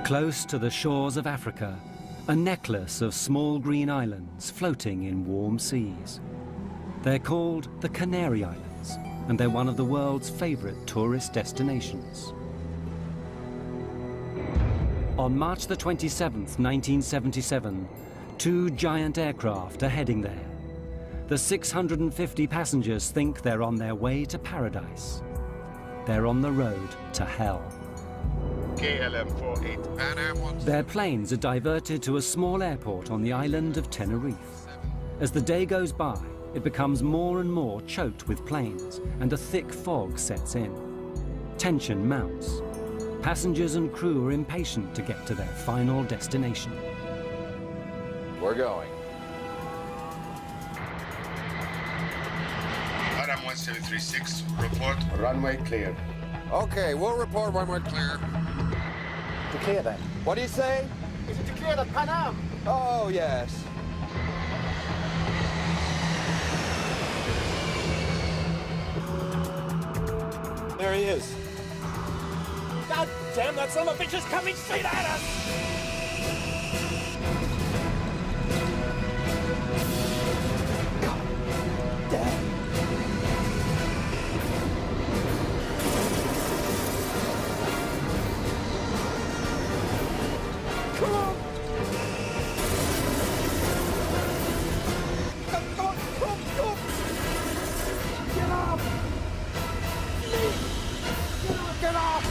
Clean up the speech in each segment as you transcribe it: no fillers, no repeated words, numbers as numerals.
Close to the shores of Africa, a necklace of small green islands floating in warm seas. They're called the Canary Islands, and they're one of the world's favorite tourist destinations. On March the 27th, 1977, two giant aircraft are heading there. The 650 passengers think they're on their way to paradise. They're on the road to hell. KLM 48. Their planes are diverted to a small airport on the island of Tenerife. As the day goes by, it becomes more and more choked with planes, and a thick fog sets in. Tension mounts. Passengers and crew are impatient to get to their final destination. We're going. Adam 1736, report. Runway clear. Okay, we'll report when we're clear. Clear then. What do you say? Is it clear the Pan Am? Oh, yes. There he is. God damn, that son of a bitch is coming straight at us! God damn. Come on! Come on! Get off! Get off!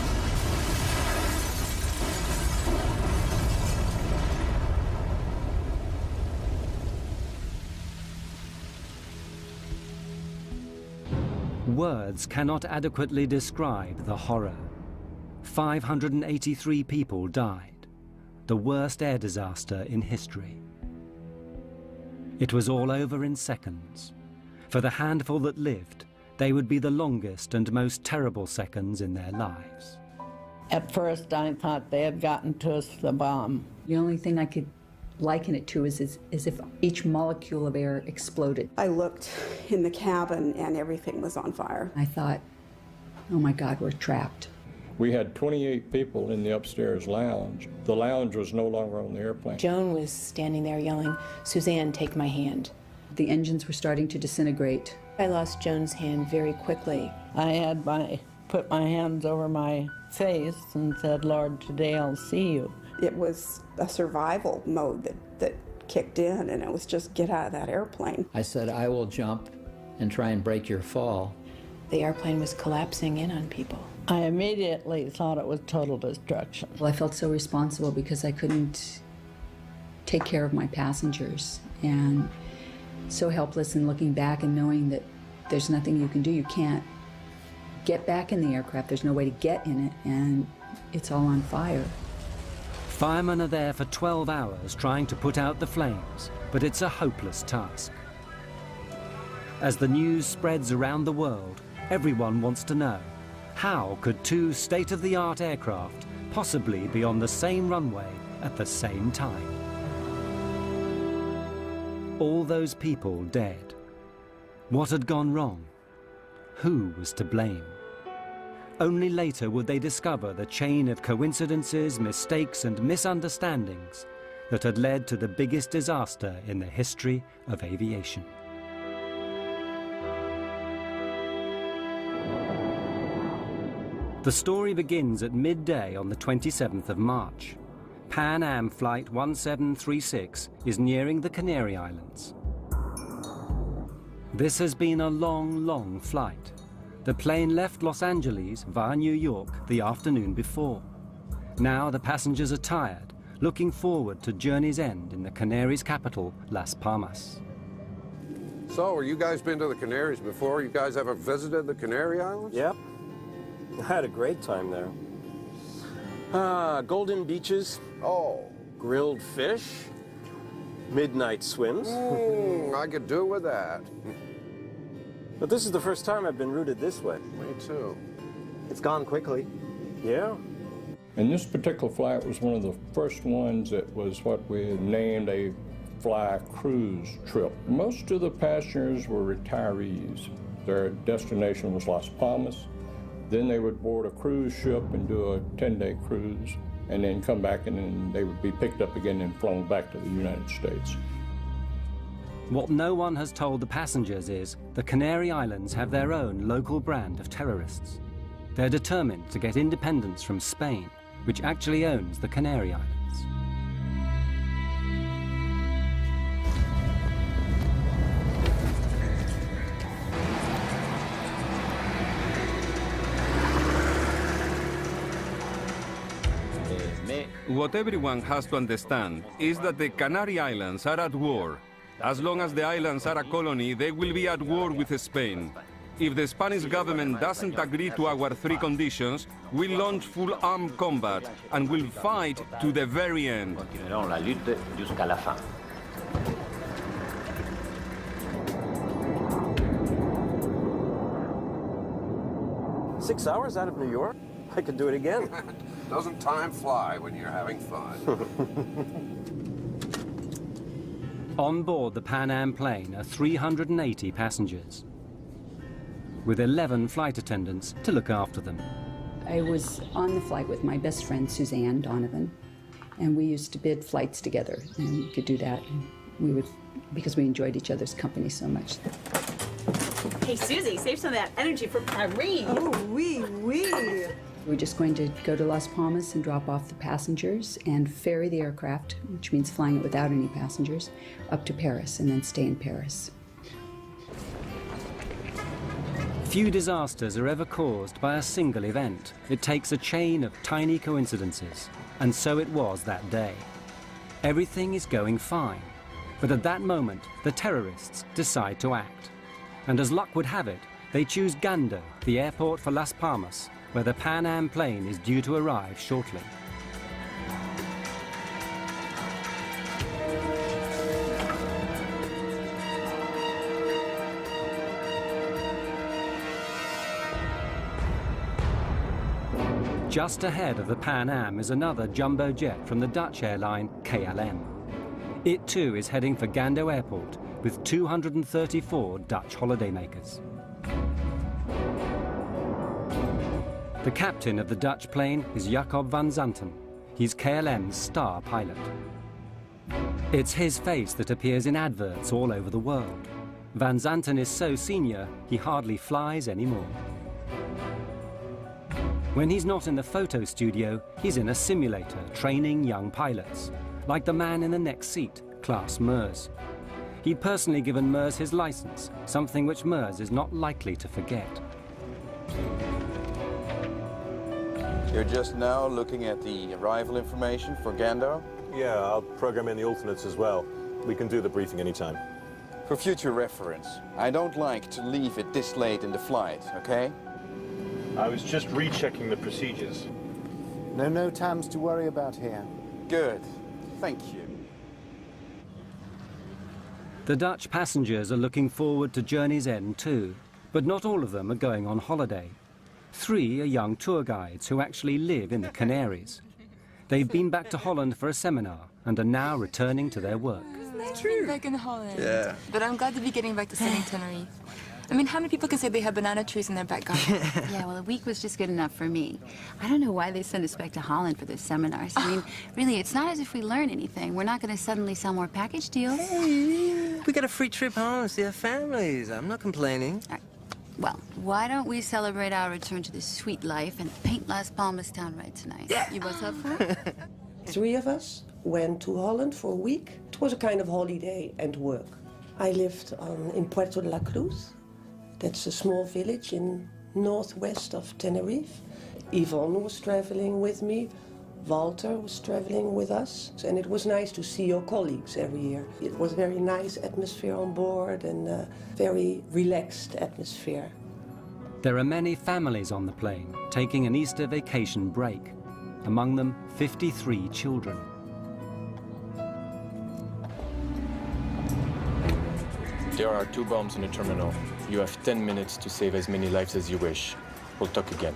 Words cannot adequately describe the horror. 583 people died, the worst air disaster in history. It was all over in seconds. For the handful that lived, they would be the longest and most terrible seconds in their lives. At first, I thought they had gotten to us the bomb. The only thing I could liken it to is if each molecule of air exploded. I looked in the cabin and everything was on fire. I thought, oh my God, we're trapped. We had 28 people in the upstairs lounge. The lounge was no longer on the airplane. Joan was standing there yelling, "Suzanne, take my hand." The engines were starting to disintegrate. I lost Joan's hand very quickly. I had put my hands over my face and said, "Lord, today I'll see you." It was a survival mode that kicked in, and it was just get out of that airplane. I said, "I will jump and try and break your fall." The airplane was collapsing in on people. I immediately thought it was total destruction. Well, I felt so responsible because I couldn't take care of my passengers, and so helpless in looking back and knowing that there's nothing you can do. You can't get back in the aircraft. There's no way to get in it, and it's all on fire. Firemen are there for 12 hours trying to put out the flames, but it's a hopeless task. As the news spreads around the world, everyone wants to know, how could two state-of-the-art aircraft possibly be on the same runway at the same time? All those people dead. What had gone wrong? Who was to blame? Only later would they discover the chain of coincidences, mistakes, and misunderstandings that had led to the biggest disaster in the history of aviation. The story begins at midday on the 27th of March. Pan Am Flight 1736 is nearing the Canary Islands. This has been a long, long flight. The plane left Los Angeles via New York the afternoon before. Now the passengers are tired, looking forward to journey's end in the Canaries' capital, Las Palmas. So, you guys been to the Canaries before? You guys ever visited the Canary Islands? Yep. I had a great time there. Golden beaches. Oh. Grilled fish. Midnight swims. I could do with that. But this is the first time I've been routed this way. Me too. It's gone quickly. Yeah. And this particular flight was one of the first ones that was what we named a fly cruise trip. Most of the passengers were retirees. Their destination was Las Palmas. Then they would board a cruise ship and do a 10-day cruise. and then come back, and then they would be picked up again and flown back to the United States. What no one has told the passengers is the Canary Islands have their own local brand of terrorists. They're determined to get independence from Spain, which actually owns the Canary Islands. What everyone has to understand is that the Canary Islands are at war. As long as the islands are a colony, they will be at war with Spain. If the Spanish government doesn't agree to our three conditions, we'll launch full armed combat and will fight to the very end. Continuerons la lutte jusqu'à la fin. Six hours out of New York? I could do it again. Doesn't time fly when you're having fun? On board the Pan Am plane are 380 passengers, with 11 flight attendants to look after them. I was on the flight with my best friend, Suzanne Donovan, and we used to bid flights together, and we could do that. And we would, because we enjoyed each other's company so much. Hey, Susie, save some of that energy for Paris. Oh, oui. We're just going to go to Las Palmas and drop off the passengers and ferry the aircraft, which means flying it without any passengers, up to Paris and then stay in Paris. Few disasters are ever caused by a single event. It takes a chain of tiny coincidences, and so it was that day. Everything is going fine, but at that moment, the terrorists decide to act. And as luck would have it, they choose Gando, the airport for Las Palmas, where the Pan Am plane is due to arrive shortly. Just ahead of the Pan Am is another jumbo jet from the Dutch airline KLM. It too is heading for Gando Airport with 234 Dutch holidaymakers. The captain of the Dutch plane is Jacob van Zanten. He's KLM's star pilot. It's his face that appears in adverts all over the world. Van Zanten is so senior, he hardly flies anymore. When he's not in the photo studio, he's in a simulator training young pilots, like the man in the next seat, Klaas Meurs. He'd personally given Meurs his license, something which Meurs is not likely to forget. You're just now looking at the arrival information for Gando? Yeah, I'll program in the alternates as well. We can do the briefing anytime. For future reference, I don't like to leave it this late in the flight, okay? I was just rechecking the procedures. No TAMs to worry about here. Good. Thank you. The Dutch passengers are looking forward to journey's end too, but not all of them are going on holiday. 3 are young tour guides who actually live in the Canaries. They've been back to Holland for a seminar and are now returning to their work. It's true. Back in Holland. Yeah. But I'm glad to be getting back to sunny Tenerife. I mean, how many people can say they have banana trees in their back garden? Yeah, well, a week was just good enough for me. I don't know why they send us back to Holland for those seminars. I mean, really, it's not as if we learn anything. We're not going to suddenly sell more package deals. Hey, we got a free trip home to see our families. I'm not complaining. Well, why don't we celebrate our return to this sweet life and paint Las Palmas town right tonight? Yeah. You both up for it? 3 of us went to Holland for a week. It was a kind of holiday and work. I lived in Puerto de la Cruz. That's a small village in northwest of Tenerife. Yvonne was traveling with me. Walter was traveling with us. And it was nice to see your colleagues every year. It was a very nice atmosphere on board and a very relaxed atmosphere. There are many families on the plane taking an Easter vacation break. Among them, 53 children. There are 2 bombs in the terminal. You have 10 minutes to save as many lives as you wish. We'll talk again.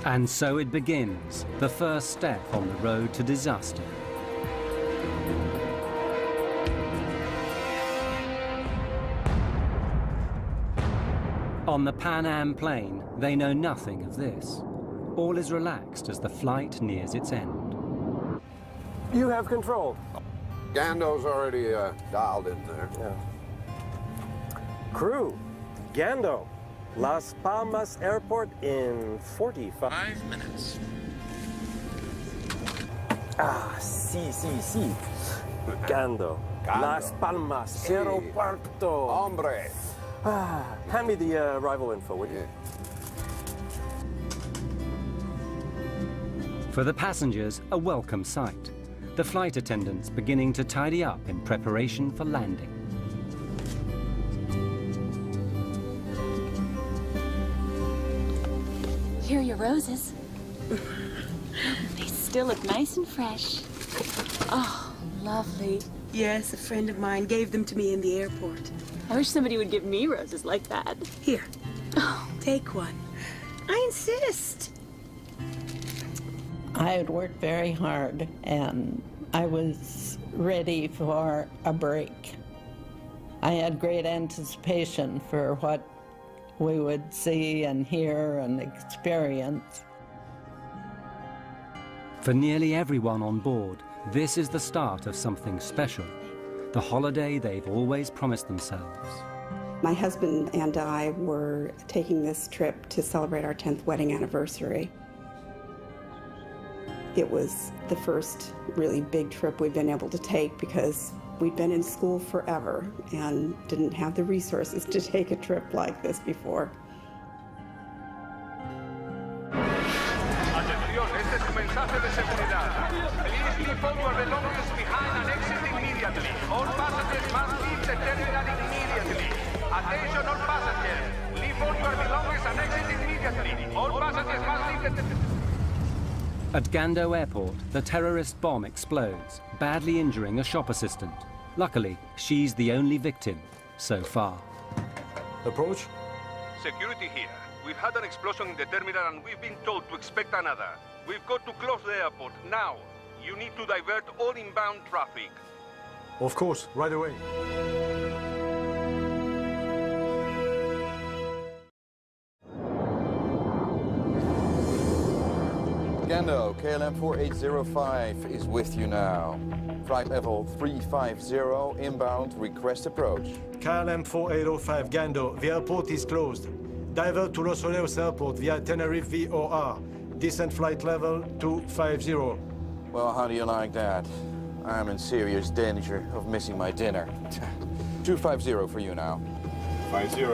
And so it begins, the first step on the road to disaster. On the Pan Am plane, they know nothing of this. all is relaxed as the flight nears its end. You have control. Gando's already dialed in there. Yeah. Crew, Gando, Las Palmas Airport in 45 minutes. Ah, sí. Gando, Las Palmas Aeropuerto. Hombre. Ah, hand me the arrival info, would you? For the passengers, a welcome sight. The flight attendants beginning to tidy up in preparation for landing. Here are your roses. They still look nice and fresh. Oh, lovely. Yes, a friend of mine gave them to me in the airport. I wish somebody would give me roses like that. Here, take one. I insist. I had worked very hard, and I was ready for a break. I had great anticipation for what we would see and hear and experience. For nearly everyone on board, this is the start of something special, the holiday they've always promised themselves. My husband and I were taking this trip to celebrate our 10th wedding anniversary. It was the first really big trip we'd been able to take because we'd been in school forever and didn't have the resources to take a trip like this before. Atención, este es un mensaje de seguridad. Please leave all your belongings behind and exit immediately. All passengers must leave the terminal immediately. Attention all passengers. Leave all your belongings and exit immediately. All passengers must leave the... At Gando Airport, the terrorist bomb explodes, badly injuring a shop assistant. Luckily, she's the only victim so far. Approach. Security here. We've had an explosion in the terminal and we've been told to expect another. We've got to close the airport now. You need to divert all inbound traffic. Of course, right away. Gando, KLM 4805 is with you now. Flight level 350, inbound, request approach. KLM 4805 Gando, the airport is closed. Divert to Los Olivos Airport via Tenerife VOR. Descent flight level 250. Well, how do you like that? I'm in serious danger of missing my dinner. 250 for you now. 50.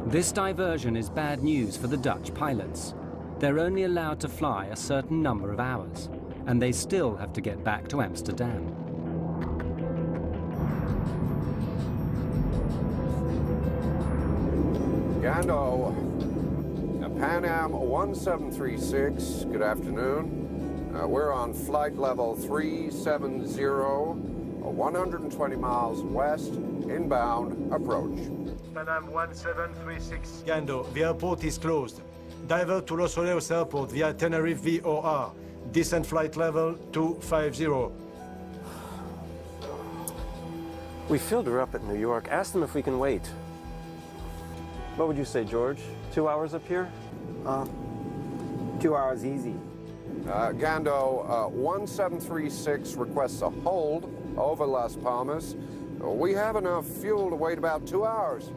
This diversion is bad news for the Dutch pilots. They're only allowed to fly a certain number of hours, and they still have to get back to Amsterdam. Gando, Pan Am 1736, good afternoon. We're on flight level 370, 120 miles west, inbound, approach. Pan Am 1736 Gando, the airport is closed. Divert to Los Olivos Airport via Tenerife VOR. Descent flight level 250. We filled her up at New York. Ask them if we can wait. What would you say, George? 2 hours up here? 2 hours easy. Gando, 1736 requests a hold over Las Palmas. We have enough fuel to wait about 2 hours.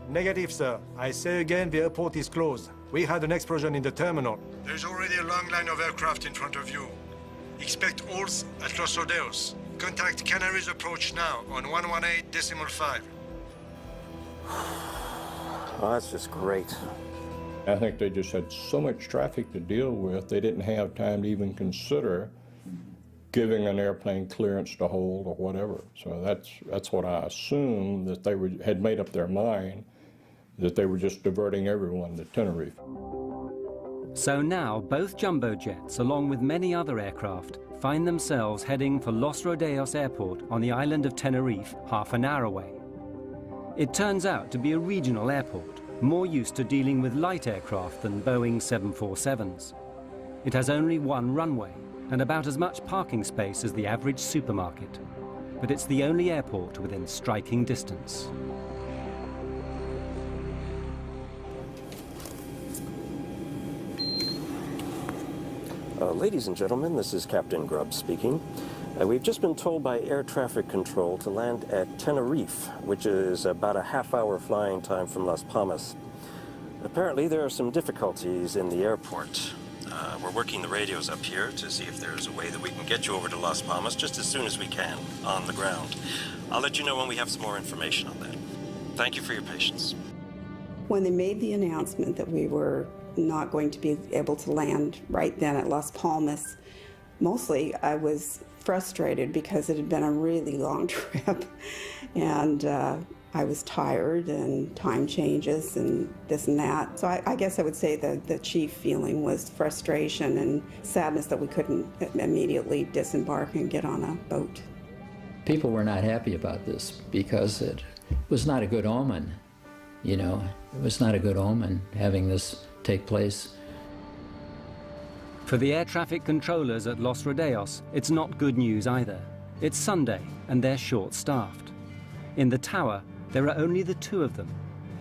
Negative, sir. I say again, the airport is closed. We had an explosion in the terminal. There's already a long line of aircraft in front of you. Expect holes at Los Olivos. Contact Canaries approach now on 118.5. Oh, that's just great. I think they just had so much traffic to deal with, they didn't have time to even consider giving an airplane clearance to hold or whatever. So that's what I assumed, that they had made up their mind, that they were just diverting everyone to Tenerife. So now both jumbo jets, along with many other aircraft, find themselves heading for Los Rodeos Airport on the island of Tenerife, half an hour away. It turns out to be a regional airport, more used to dealing with light aircraft than Boeing 747s. It has only one runway and about as much parking space as the average supermarket. But it's the only airport within striking distance. Ladies and gentlemen, this is Captain Grubb speaking. We've just been told by air traffic control to land at Tenerife, which is about a half-hour flying time from Las Palmas. Apparently, there are some difficulties in the airport. We're working the radios up here to see if there's a way that we can get you over to Las Palmas just as soon as we can, on the ground. I'll let you know when we have some more information on that. Thank you for your patience. When they made the announcement that we were not going to be able to land right then at Las Palmas, mostly I was frustrated because it had been a really long trip, and I was tired, and time changes and this and that. So I guess I would say the chief feeling was frustration and sadness that we couldn't immediately disembark and get on a boat. People were not happy about this because it was not a good omen. You know, it was not a good omen having this take place. For the air traffic controllers at Los Rodeos, it's not good news either. It's Sunday and they're short-staffed. In the tower, there are only the two of them.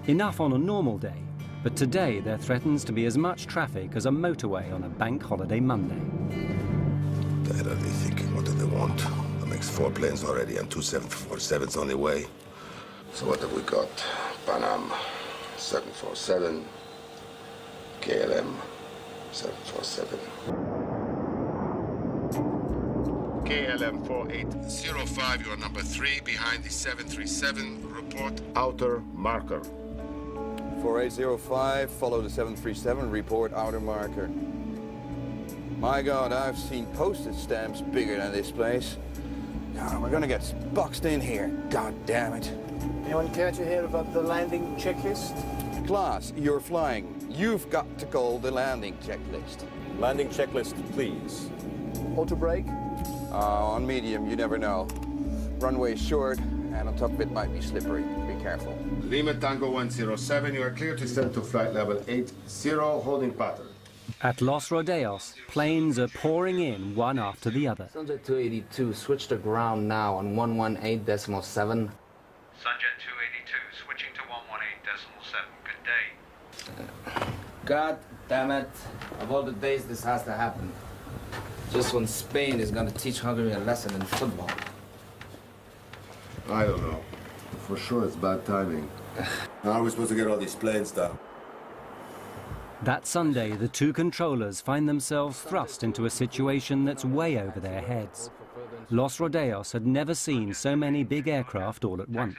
Enough on a normal day, but today there threatens to be as much traffic as a motorway on a bank holiday Monday. What are they thinking? What do they want? That makes 4 planes already and 2 747s on the way. So what have we got? Pan Am 747, KLM 747. KLM 4805, you are number 3 behind the 737. Report outer marker. 4805, follow the 737, report outer marker. My God, I've seen postage stamps bigger than this place. God, we're gonna get boxed in here. God damn it. Anyone care to hear about the landing checklist? Class, you're flying. You've got to call the landing checklist. Landing checklist, please. Auto brake? On medium, you never know. Runway short, and on top of it might be slippery. Be careful. Lima Tango 107, you are clear to descend to flight level 80, holding pattern. At Los Rodeos, planes are pouring in one after the other. Sunjet 282, switch to ground now on 118.7. Sunjet 282, switching to 118.7. Good day. God damn it. Of all the days this has to happen. Just when Spain is going to teach Hungary a lesson in football. I don't know. For sure it's bad timing. How are we supposed to get all these planes down? That Sunday, the two controllers find themselves thrust into a situation that's way over their heads. Los Rodeos had never seen so many big aircraft all at once.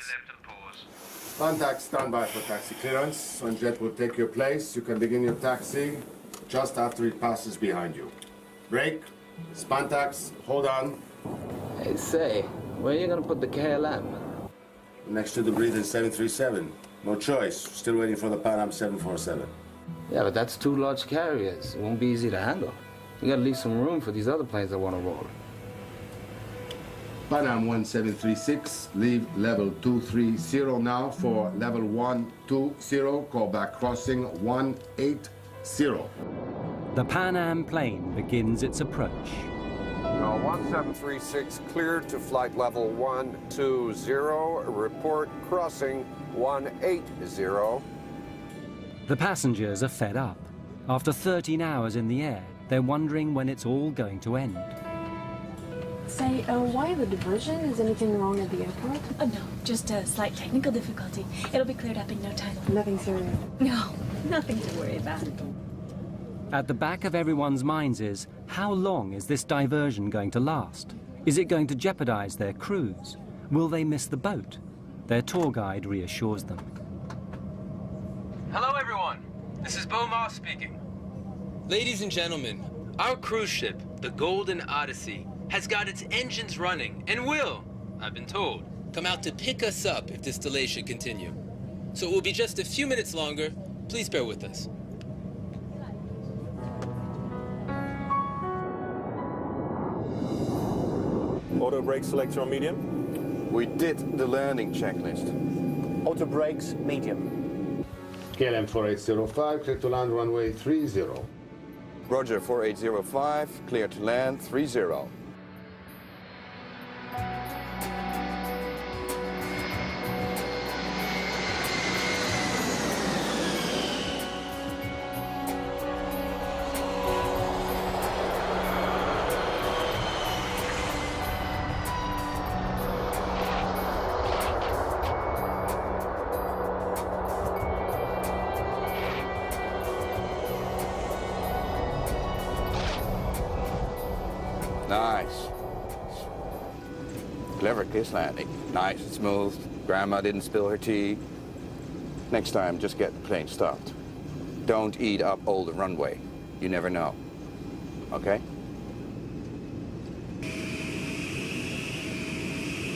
Contact standby for taxi clearance. Sunjet will take your place. You can begin your taxi just after it passes behind you. Brake, Spantax, hold on. Hey, say, where are you going to put the KLM? Next to the breathing 737. No choice. Still waiting for the Pan Am 747. Yeah, but that's 2 large carriers. It won't be easy to handle. You got to leave some room for these other planes that want to roll. Pan Am 1736, leave level 230 now for level 120, call back crossing 180. The Pan Am plane begins its approach. 1736 cleared to flight level 120, report crossing 180. The passengers are fed up. After 13 hours in the air, they're wondering when it's all going to end. Say, why the diversion? Is anything wrong at the airport? Oh, no, just a slight technical difficulty. It'll be cleared up in no time. Nothing serious? No, nothing to worry about. At the back of everyone's minds is, how long is this diversion going to last? Is it going to jeopardize their cruise? Will they miss the boat? Their tour guide reassures them. Hello, everyone. This is Beau Moss speaking. Ladies and gentlemen, our cruise ship, the Golden Odyssey, has got its engines running and will, I've been told, come out to pick us up if this delay should continue. So it will be just a few minutes longer. Please bear with us. Auto brake selector on medium? We did the landing checklist. Auto brakes, medium. KLM 4805, clear to land runway 30. Roger, 4805, clear to land 30. clever kiss landing. Nice and smooth. Grandma didn't spill her tea. Next time, just get the plane stopped. Don't eat up all the runway. You never know. Okay?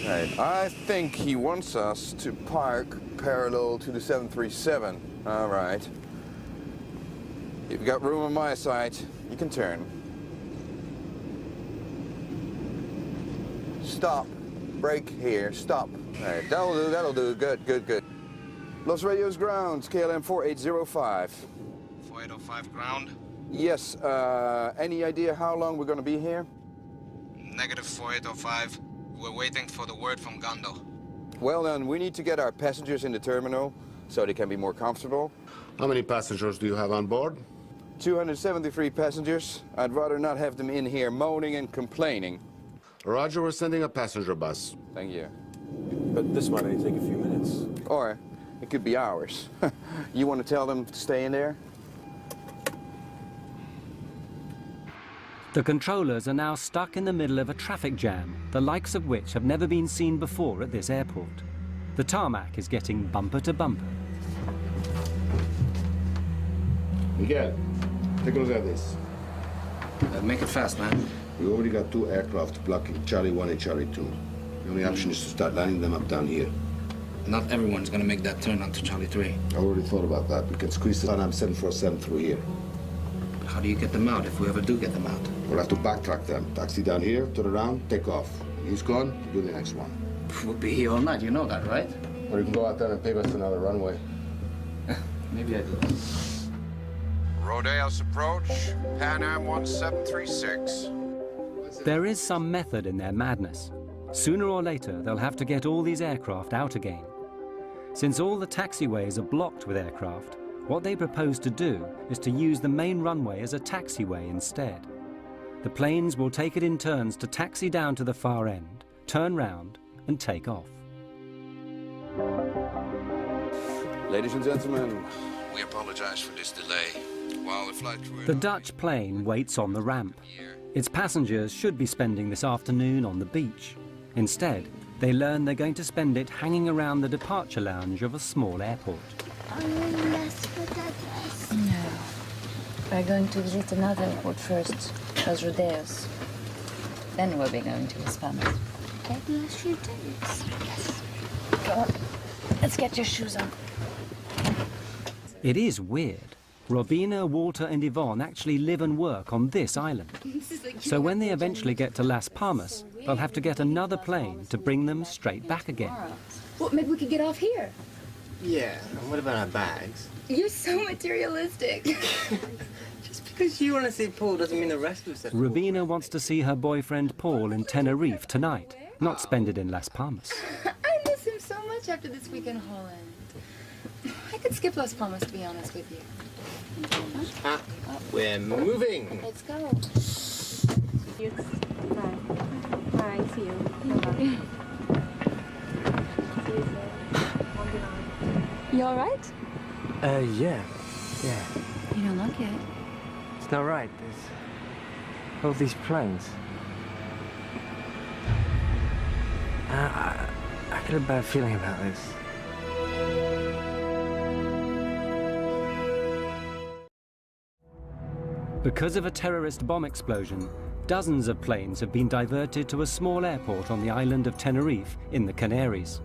Right. I think he wants us to park parallel to the 737. All right. You've got room on my side. You can turn. Stop. Brake here. Stop. All right. That'll do. That'll do. Good, good, good. Los Radios ground. KLM 4805. 4805 ground. Yes. Any idea how long we're going to be here? Negative 4805. We're waiting for the word from Gando. Well, then, we need to get our passengers in the terminal so they can be more comfortable. How many passengers do you have on board? 273 passengers. I'd rather not have them in here moaning and complaining. Roger, we're sending a passenger bus. Thank you. But this might only take a few minutes. Or it could be hours. You want to tell them to stay in there? The controllers are now stuck in the middle of a traffic jam, the likes of which have never been seen before at this airport. The tarmac is getting bumper to bumper. Miguel, take a look at this. Make it fast, man. We already got 2 aircraft blocking Charlie 1 and Charlie 2. The only option is to start lining them up down here. Not everyone's gonna make that turn onto Charlie 3. I already thought about that. We can squeeze the Pan Am 747 through here. How do you get them out if we ever do get them out? We'll have to backtrack them. Taxi down here, turn around, take off. He's gone, do the next one. We'll be here all night, you know that, right? Or you can go out there and pave us another runway. Maybe I do. Rodeos approach, Pan Am 1736. There is some method in their madness. Sooner or later, they'll have to get all these aircraft out again. Since all the taxiways are blocked with aircraft, what they propose to do is to use the main runway as a taxiway instead. The planes will take it in turns to taxi down to the far end, turn round, and take off. Ladies and gentlemen, we apologize for this delay. While the flight crew... The Dutch plane waits on the ramp. Its passengers should be spending this afternoon on the beach. Instead, they learn they're going to spend it hanging around the departure lounge of a small airport. No. We're going to visit another airport first, Los Rodeos. Then we'll be going to Las Palmas. Okay? Los Rodeos. Yes. Go on. Let's get your shoes on. It is weird. Robina, Walter and Yvonne actually live and work on this island. So when they eventually get to Las Palmas, they'll have to get another plane to bring them straight back again. Well, maybe we could get off here. Yeah, and what about our bags? You're so materialistic. Just because you want to see Paul doesn't mean the rest of us have to. Rubina wants to see her boyfriend Paul in Tenerife tonight, not spend it in Las Palmas. I miss him so much after this week in Holland. I could skip Las Palmas, to be honest with you. We're moving. Let's go. Hi, see you. You all right? Yeah. You don't look it. It's not right. There's all these planes. I get a bad feeling about this. Because of a terrorist bomb explosion, dozens of planes have been diverted to a small airport on the island of Tenerife in the Canaries.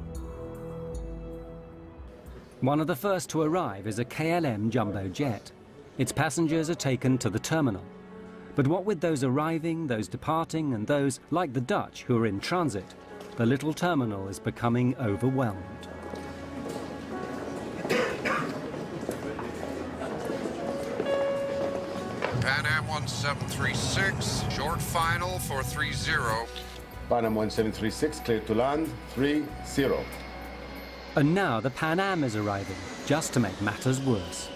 One of the first to arrive is a KLM jumbo jet. Its passengers are taken to the terminal. But what with those arriving, those departing, and those, like the Dutch, who are in transit, the little terminal is becoming overwhelmed. Pan Am 1736, short final for 30. Pan Am 1736, clear to land, 30. And now the Pan Am is arriving, just to make matters worse.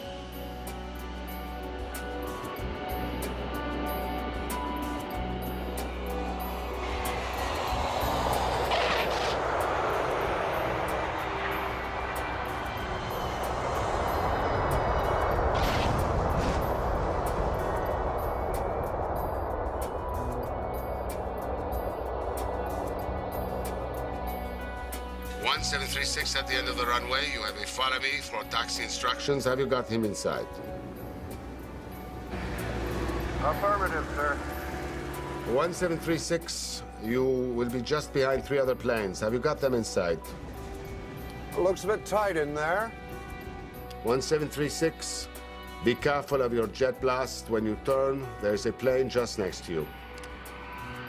1736 at the end of the runway. You have a follow me for taxi instructions. Have you got him inside? Affirmative, sir. 1736, you will be just behind 3 other planes. Have you got them inside? Looks a bit tight in there. 1736, be careful of your jet blast. When you turn, there's a plane just next to you.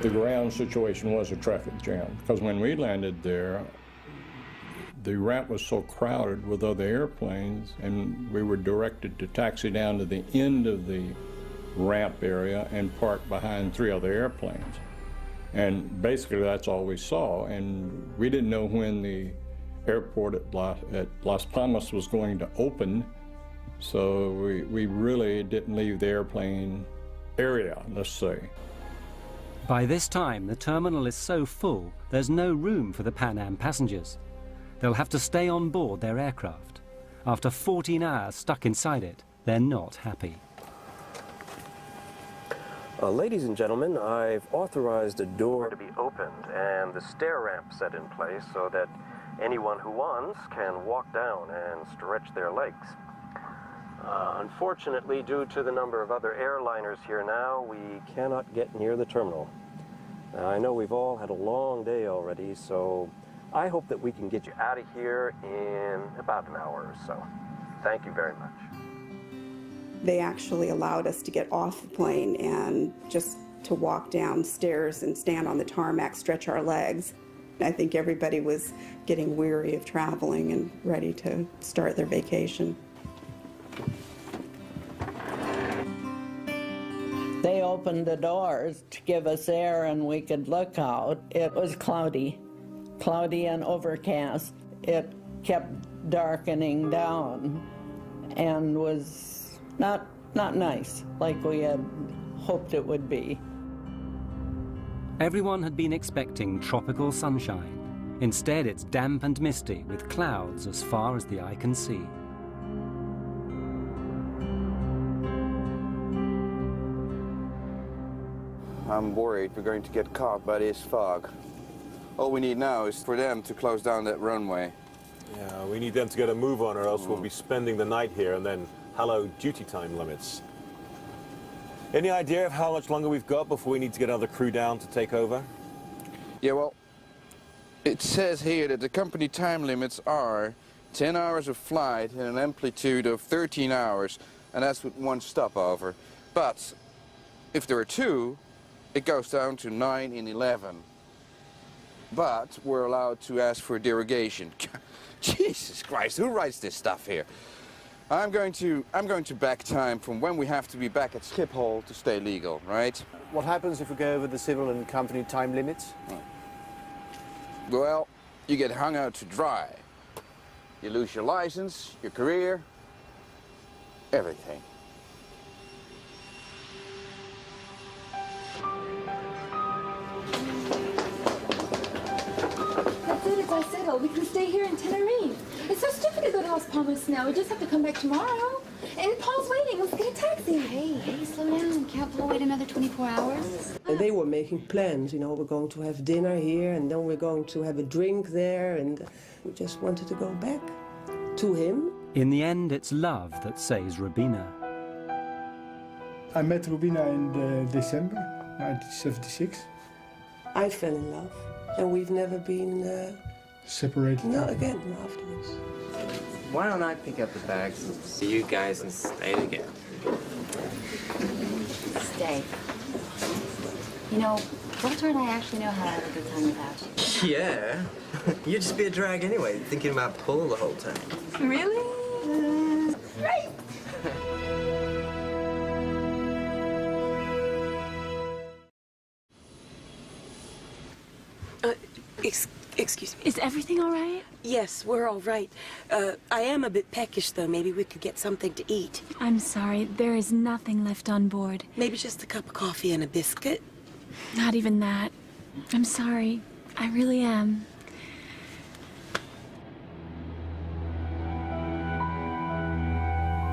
The ground situation was a traffic jam, because when we landed there, the ramp was so crowded with other airplanes, and we were directed to taxi down to the end of the ramp area and park behind 3 other airplanes. And basically that's all we saw, and we didn't know when the airport at Las Palmas was going to open, so we really didn't leave the airplane area, let's say. By this time, the terminal is so full, there's no room for the Pan Am passengers. They'll have to stay on board their aircraft. After 14 hours stuck inside it, they're not happy. Ladies and gentlemen, I've authorized a door to be opened and the stair ramp set in place so that anyone who wants can walk down and stretch their legs. Unfortunately, due to the number of other airliners here now, we cannot get near the terminal. I know we've all had a long day already, so I hope that we can get you out of here in about an hour or so. Thank you very much. They actually allowed us to get off the plane and just to walk downstairs and stand on the tarmac, stretch our legs. I think everybody was getting weary of traveling and ready to start their vacation. They opened the doors to give us air and we could look out. It was cloudy and overcast. It kept darkening down and was not nice, like we had hoped it would be. Everyone had been expecting tropical sunshine. Instead, it's damp and misty with clouds as far as the eye can see. I'm worried we're going to get caught by this fog. All we need now is for them to close down that runway. Yeah, we need them to get a move on, or else we'll be spending the night here, and then hello duty time limits. Any idea of how much longer we've got before we need to get another crew down to take over? Yeah, well, it says here that the company time limits are 10 hours of flight and an amplitude of 13 hours, and that's with 1 stopover. But if there are 2, it goes down to 9 and 11. But we're allowed to ask for derogation. Jesus Christ, who writes this stuff here? I'm going to back time from when we have to be back at Schiphol to stay legal, right? What happens if we go over the civil and company time limits? Well, you get hung out to dry. You lose your license, your career, everything. That's it, it's all settled. We can stay here in Tenerife. It's so stupid to go to Las Palmas now. We just have to come back tomorrow. And Paul's waiting. Let's get a taxi. Hey, slow down. Can't Paul wait another 24 hours? And they were making plans, you know, we're going to have dinner here and then we're going to have a drink there, and we just wanted to go back to him. In the end, it's love that saves Rubina. I met Rubina in December 1976. I fell in love, and we've never been separated. Not again afterwards. Why don't I pick up the bags and see you guys and stay together? Stay. You know, Walter and I actually know how to have a good time without you. Yeah. You'd just be a drag anyway, thinking about Paul the whole time. Really? Great! Excuse me. Is everything all right? Yes, we're all right. I am a bit peckish, though. Maybe we could get something to eat. I'm sorry. There is nothing left on board. Maybe just a cup of coffee and a biscuit? Not even that. I'm sorry. I really am.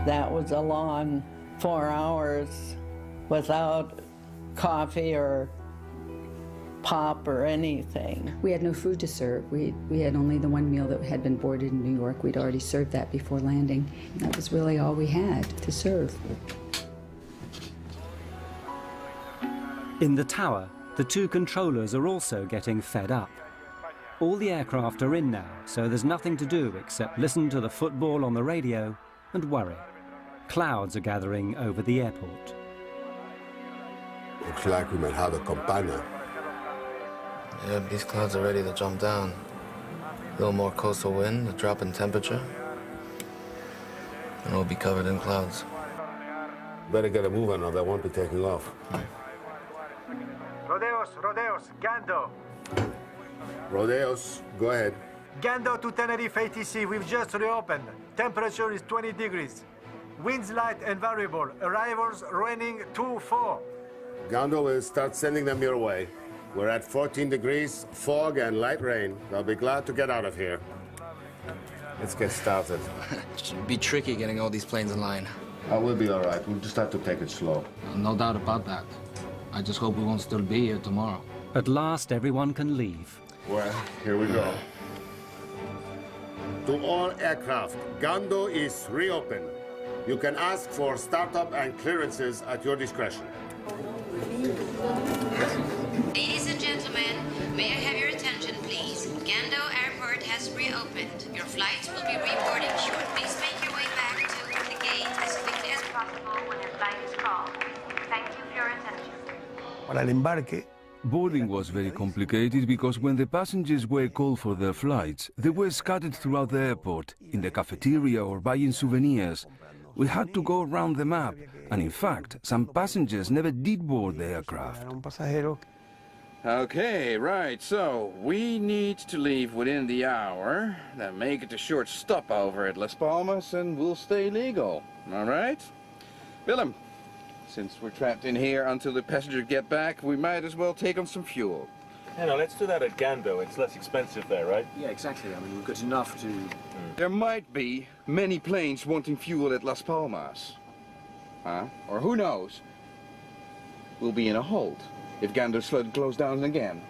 That was a long 4 hours without coffee or pop or anything. We had no food to serve. We had only the one meal that had been boarded in New York. We'd already served that before landing. That was really all we had to serve. In the tower, the two controllers are also getting fed up. All the aircraft are in now, so there's nothing to do except listen to the football on the radio and worry. Clouds are gathering over the airport. Looks like we might have a campana. Yeah, these clouds are ready to jump down. A little more coastal wind, a drop in temperature, and we'll be covered in clouds. Better get a move on or they won't be taking off. Rodeos, Gando. Rodeos, go ahead. Gando to Tenerife ATC, we've just reopened. Temperature is 20 degrees. Winds light and variable. Arrivals raining 2-4. Gando will start sending them your way. We're at 14 degrees, fog and light rain. They'll be glad to get out of here. Let's get started. Should be tricky getting all these planes in line. We'll be all right. We'll just have to take it slow. No doubt about that. I just hope we won't still be here tomorrow. At last, everyone can leave. Well, here we go. To all aircraft, Gando is reopened. You can ask for startup and clearances at your discretion. Ladies and gentlemen, may I have your attention, please? Gando Airport has reopened. Your flights will be reboarding shortly. Please make your way back to the gate as quickly as possible when your flight is called. Thank you for your attention. Para el embarque, boarding was very complicated because when the passengers were called for their flights, they were scattered throughout the airport, in the cafeteria or buying souvenirs. We had to go around the map, and in fact, some passengers never did board the aircraft. Okay, right, so we need to leave within the hour, then make it a short stopover at Las Palmas, and we'll stay legal, all right? Willem, since we're trapped in here until the passengers get back, we might as well take on some fuel. Yeah, no, let's do that at Gando. It's less expensive there, right? Yeah, exactly. I mean, we've got enough to... There might be many planes wanting fuel at Las Palmas. Or who knows? We'll be in a hold if Gando's flood goes down again.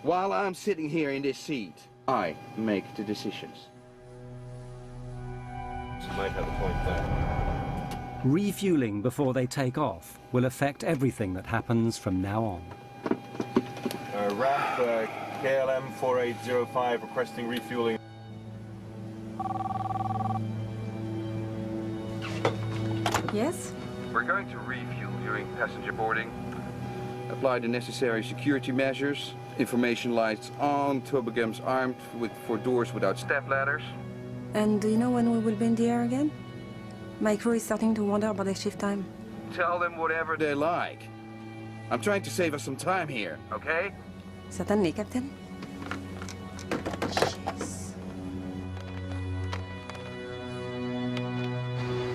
While I'm sitting here in this seat, I make the decisions. You might have a point there. Refueling before they take off will affect everything that happens from now on. RAF KLM 4805 requesting refueling. Yes? We're going to refuel during passenger boarding. Apply the necessary security measures. Information lights on, toboggans armed for doors without step ladders. And do you know when we will be in the air again? My crew is starting to wonder about their shift time. Tell them whatever they like. I'm trying to save us some time here, okay? Certainly, Captain.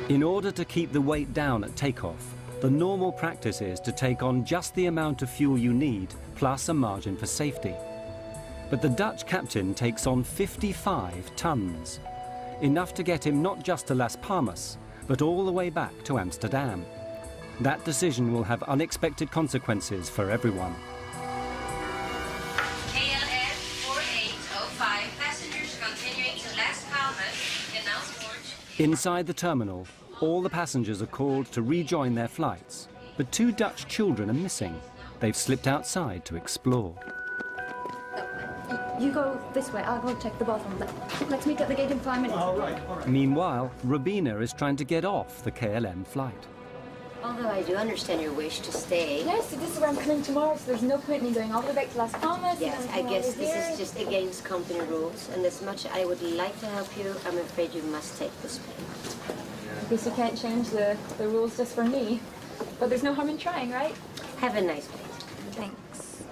In order to keep the weight down at takeoff, the normal practice is to take on just the amount of fuel you need, plus a margin for safety. But the Dutch captain takes on 55 tons, enough to get him not just to Las Palmas, but all the way back to Amsterdam. That decision will have unexpected consequences for everyone. KLM 4805, passengers continuing to Las Palmas, announcement. Inside the terminal, all the passengers are called to rejoin their flights, but 2 Dutch children are missing. They've slipped outside to explore. You go this way, I'll go check the bathroom. Let's meet at the gate in 5 minutes. all right. Meanwhile, Robina is trying to get off the KLM flight. Although I do understand your wish to stay. Yes, so this is where I'm coming tomorrow, so there's no point in me going all the way back to Las Palmas. Yes, I guess this is just against company rules, and as much I would like to help you, I'm afraid you must take this pay. I guess you can't change the rules just for me. But there's no harm in trying, right? Have a nice day. Thanks.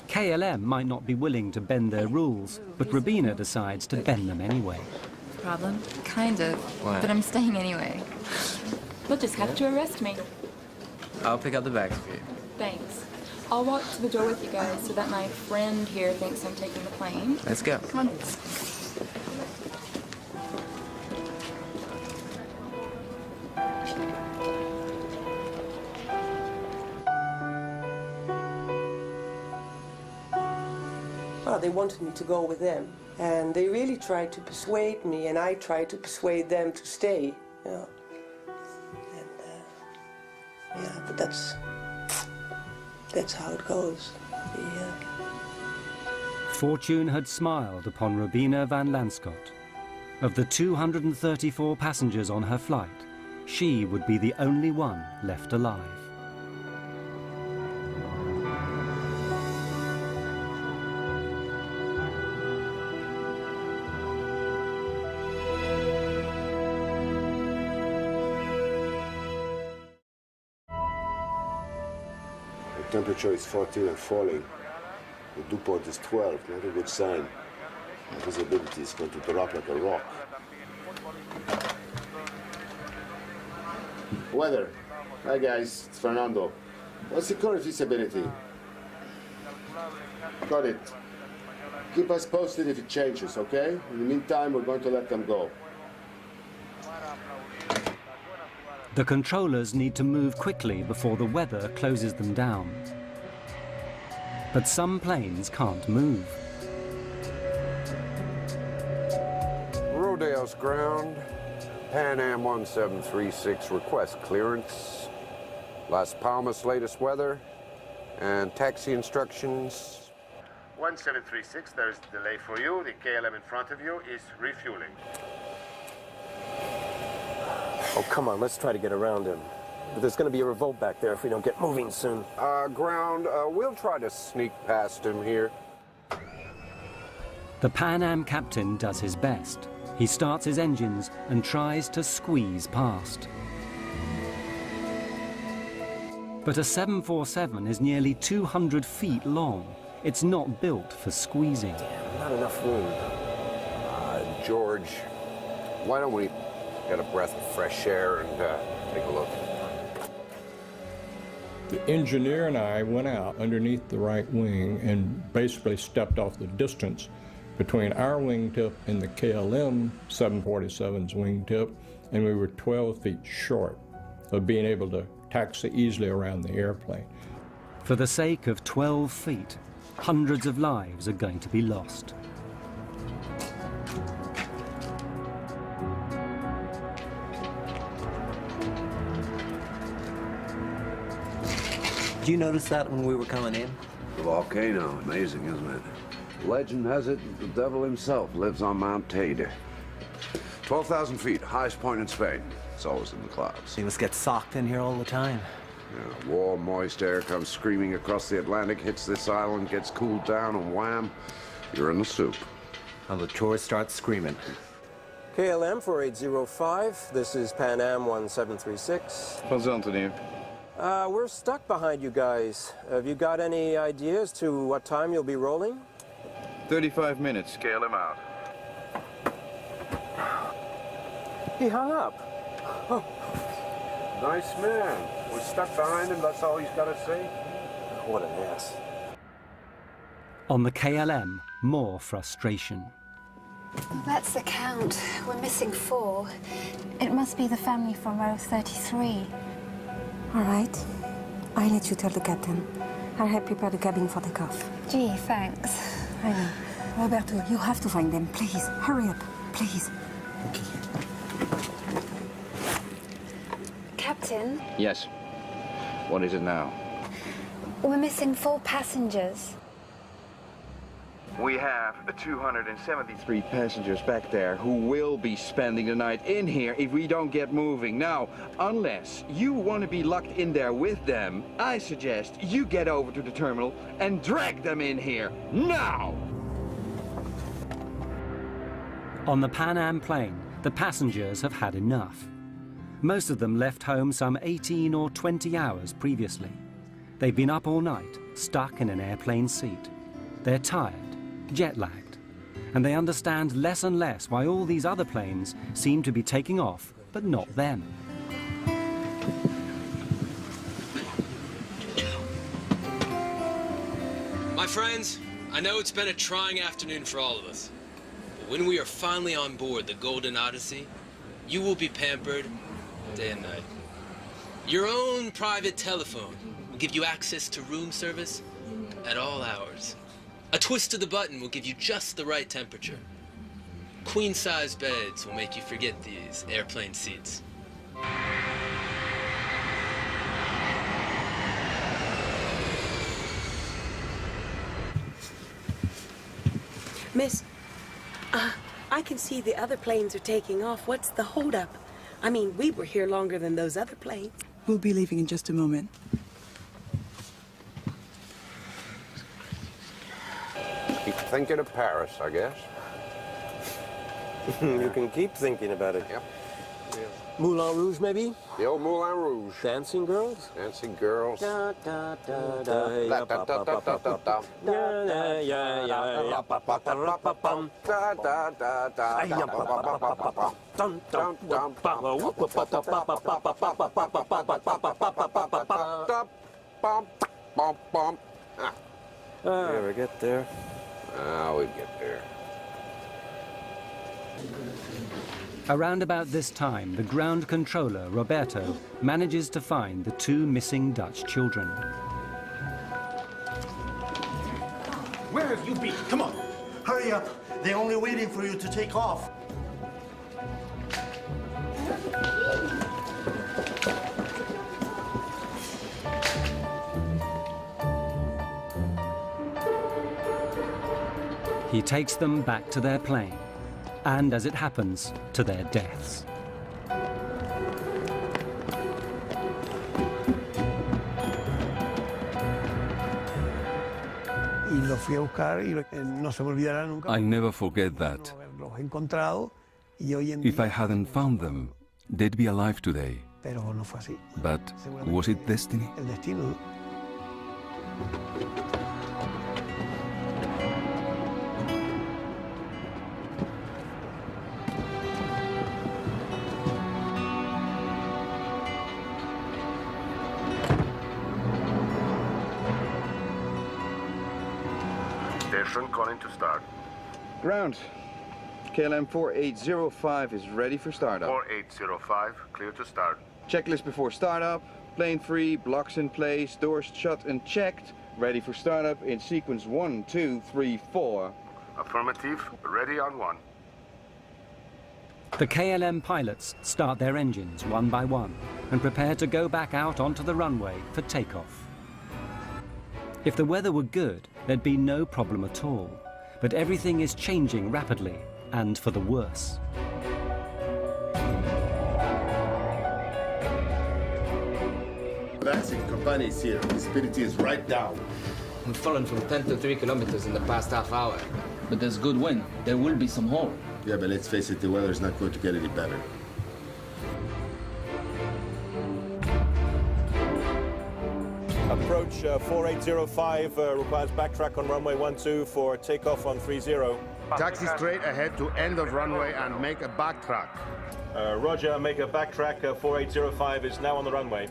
KLM might not be willing to bend their rules, but Robina decides to bend them anyway. Problem? Kind of. Why? But I'm staying anyway. They'll just have to arrest me. I'll pick up the bags for you. Thanks. I'll walk to the door with you guys so that my friend here thinks I'm taking the plane. Let's go. Come on. they wanted me to go with them. And they really tried to persuade me, and I tried to persuade them to stay, you know. And, yeah, but that's how it goes. Yeah. Fortune had smiled upon Robina van Lanschot. Of the 234 passengers on her flight, she would be the only one left alive. The temperature is 14 and falling. The dew point is 12, not a good sign. The visibility is going to drop like a rock. Weather. Hi guys, it's Fernando. What's the current visibility? Got it. Keep us posted if it changes, okay? In the meantime, we're going to let them go. The controllers need to move quickly before the weather closes them down. But some planes can't move. Rodeo's ground. Pan Am 1736 request clearance. Las Palmas latest weather and taxi instructions. 1736, there's a delay for you. The KLM in front of you is refueling. Oh, come on, let's try to get around him. But there's going to be a revolt back there if we don't get moving soon. Ground, we'll try to sneak past him here. The Pan Am captain does his best. He starts his engines and tries to squeeze past. But a 747 is nearly 200 feet long. It's not built for squeezing. Damn, not enough room. George, why don't we get a breath of fresh air and take a look? The engineer and I went out underneath the right wing and basically stepped off the distance between our wingtip and the KLM 747's wingtip, and we were 12 feet short of being able to taxi easily around the airplane. For the sake of 12 feet, hundreds of lives are going to be lost. Did you notice that when we were coming in? The volcano, amazing, isn't it? Legend has it the devil himself lives on Mount Teide. 12,000 feet, highest point in Spain. It's always in the clouds. You must get socked in here all the time. Yeah, warm, moist air comes screaming across the Atlantic, hits this island, gets cooled down, and wham, you're in the soup. And the tourists start screaming. KLM 4805, this is Pan Am 1736. What's on today? We're stuck behind you guys. Have you got any ideas to what time you'll be rolling? 35 minutes. KLM out. He hung up. Oh. Nice man. We're stuck behind him, that's all he's got to say. What an ass. On the KLM, more frustration. That's the count. We're missing 4. It must be the family from row 33. All right. I'll let you tell the captain. I'll help prepare the cabin for the cuff. Gee, thanks. I know. Roberto, you have to find them. Please, hurry up. Please. Okay. Captain? Yes. What is it now? We're missing 4 passengers. We have 273 passengers back there who will be spending the night in here if we don't get moving. Now, unless you want to be locked in there with them, I suggest you get over to the terminal and drag them in here, now! On the Pan Am plane, the passengers have had enough. Most of them left home some 18 or 20 hours previously. They've been up all night, stuck in an airplane seat. They're tired, jet-lagged, and they understand less and less why all these other planes seem to be taking off, but not them. My friends, I know it's been a trying afternoon for all of us, but when we are finally on board the Golden Odyssey, you will be pampered day and night. Your own private telephone will give you access to room service at all hours. A twist of the button will give you just the right temperature. Queen-size beds will make you forget these airplane seats. Miss, I can see the other planes are taking off. What's the holdup? I mean, we were here longer than those other planes. We'll be leaving in just a moment. Keep thinking of Paris, I guess. You can keep thinking about it. Yep. Moulin Rouge, maybe? The old Moulin Rouge. Dancing girls? Dancing girls. Da, da, da, da, ya, pa, pa, pa, pa, pa, pa. Da, da, ya, ya, ya, pa, pa, pa, pa, pa, pam. Da, da, da, da, ya, pa, pa, pa, pa, pa, pa. Dum, dum, dum, pa, whoop, pa, pa, pa, pa, pa, pa, pa, pa, pa, pa, pa, pa, pa, pa, pa, pa, pa, Bum, bum, bum. You ever get there? We get there. Around about this time, the ground controller, Roberto, manages to find the two missing Dutch children. Where have you been? Come on, hurry up. They're only waiting for you to take off. He takes them back to their plane, and as it happens, to their deaths. I'll never forget that. If I hadn't found them, they'd be alive today. But was it destiny? Station calling to start. Ground. KLM 4805 is ready for startup. 4805, clear to start. Checklist before startup. Plane free, blocks in place, doors shut and checked. Ready for startup in sequence 1, 2, 3, 4. Affirmative, ready on 1. The KLM pilots start their engines one by one and prepare to go back out onto the runway for takeoff. If the weather were good, there'd be no problem at all. But everything is changing rapidly, and for the worse. Vaccine company is here. Visibility is right down. We've fallen from 10 to 3 kilometers in the past half hour. But there's good wind. There will be some hole. Yeah, but let's face it, the weather is not going to get any better. Approach 4805 requires backtrack on runway 12 for takeoff on 30. Taxi straight ahead to end of runway and make a backtrack. Roger, make a backtrack. 4805 is now on the runway.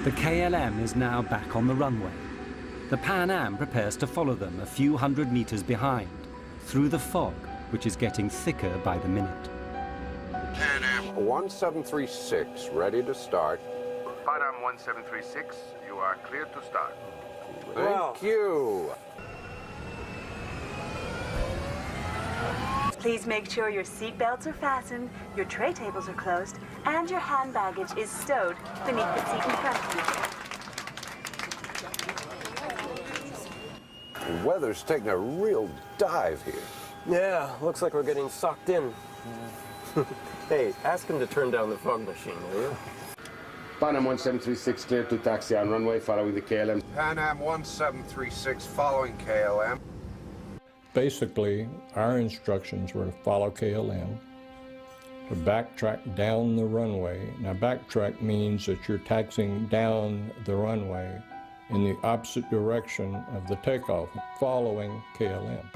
The KLM is now back on the runway. The Pan Am prepares to follow them a few hundred meters behind, through the fog, which is getting thicker by the minute. Pan Am 1736, ready to start. Pan Am 1736, you are clear to start. Thank you. Please make sure your seat belts are fastened, your tray tables are closed, and your hand baggage is stowed beneath the seat in front of you. The weather's taking a real dive here. Yeah, looks like we're getting sucked in. Hey, ask him to turn down the fog machine, will you? Pan Am 1736 clear to taxi on runway following the KLM. Pan Am 1736 following KLM. Basically, our instructions were to follow KLM, to backtrack down the runway. Now, backtrack means that you're taxiing down the runway in the opposite direction of the takeoff, following KLM.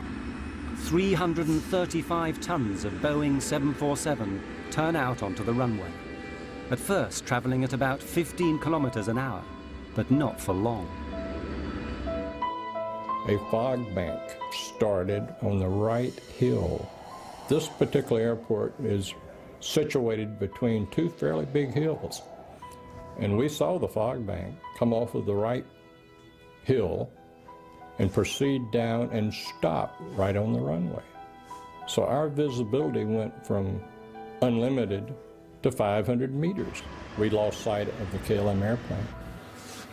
335 tons of Boeing 747 turn out onto the runway, at first traveling at about 15 kilometers an hour, but not for long. A fog bank started on the right hill. This particular airport is situated between two fairly big hills. And we saw the fog bank come off of the right hill and proceed down and stop right on the runway. So our visibility went from unlimited to 500 meters. We lost sight of the KLM airplane.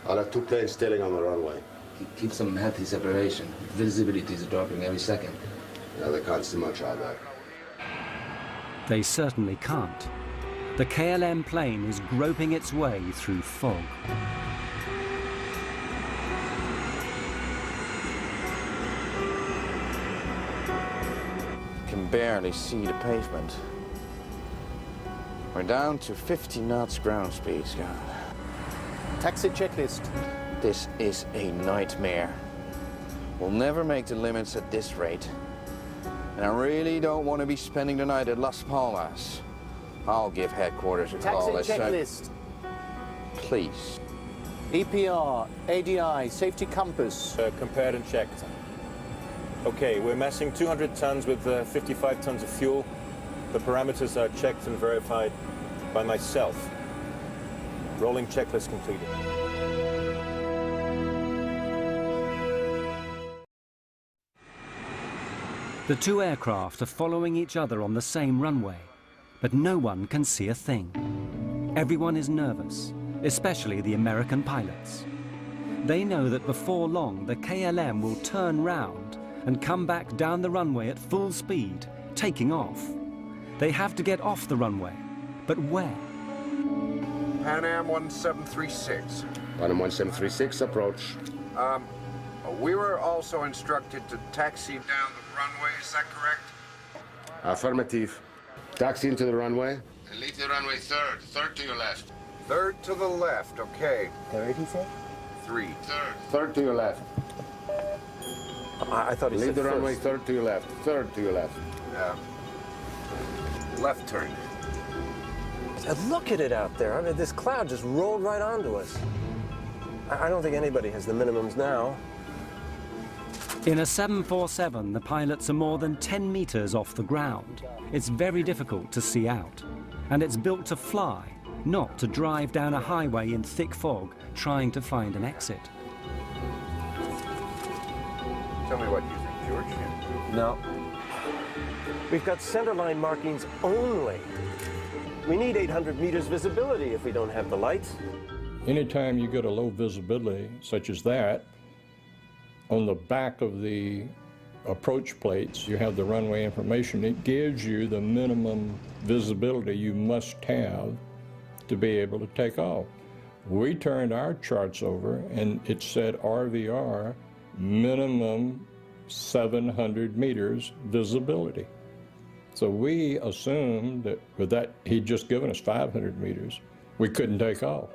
I'll have two planes tailing on the runway. Keep some healthy separation. Visibility is dropping every second. Yeah, they can't see much out there. They certainly can't. The KLM plane is groping its way through fog. Can barely see the pavement. We're down to 50 knots ground speed, Scott. Taxi checklist. This is a nightmare. We'll never make the limits at this rate. And I really don't want to be spending the night at Las Palmas. I'll give headquarters a call. Taxi checklist. Please. EPR, ADI, safety compass. Compared and checked. Okay, we're massing 200 tons with 55 tons of fuel. The parameters are checked and verified by myself. Rolling checklist completed. The two aircraft are following each other on the same runway, but no one can see a thing. Everyone is nervous, especially the American pilots. They know that before long the KLM will turn round and come back down the runway at full speed, taking off. They have to get off the runway, but where? Pan Am 1736. Pan Am 1736, approach. We were also instructed to taxi down the runway, is that correct? Affirmative. Taxi into the runway. And leave the runway third to your left. Third to the left, okay. Third, he said? 3. Third to your left. I thought he said leave the first. runway third to your left. Third to your left. Left turn. Look at it out there. I mean, this cloud just rolled right onto us. I don't think anybody has the minimums now. In a 747, the pilots are more than 10 meters off the ground. It's very difficult to see out. And it's built to fly, not to drive down a highway in thick fog, trying to find an exit. Tell me what you think, George. No. We've got centerline markings only. We need 800 meters visibility if we don't have the lights. Anytime you get a low visibility, such as that, on the back of the approach plates, you have the runway information. It gives you the minimum visibility you must have to be able to take off. We turned our charts over and it said RVR, minimum 700 meters visibility. So we assumed that with that, he'd just given us 500 meters. We couldn't take off.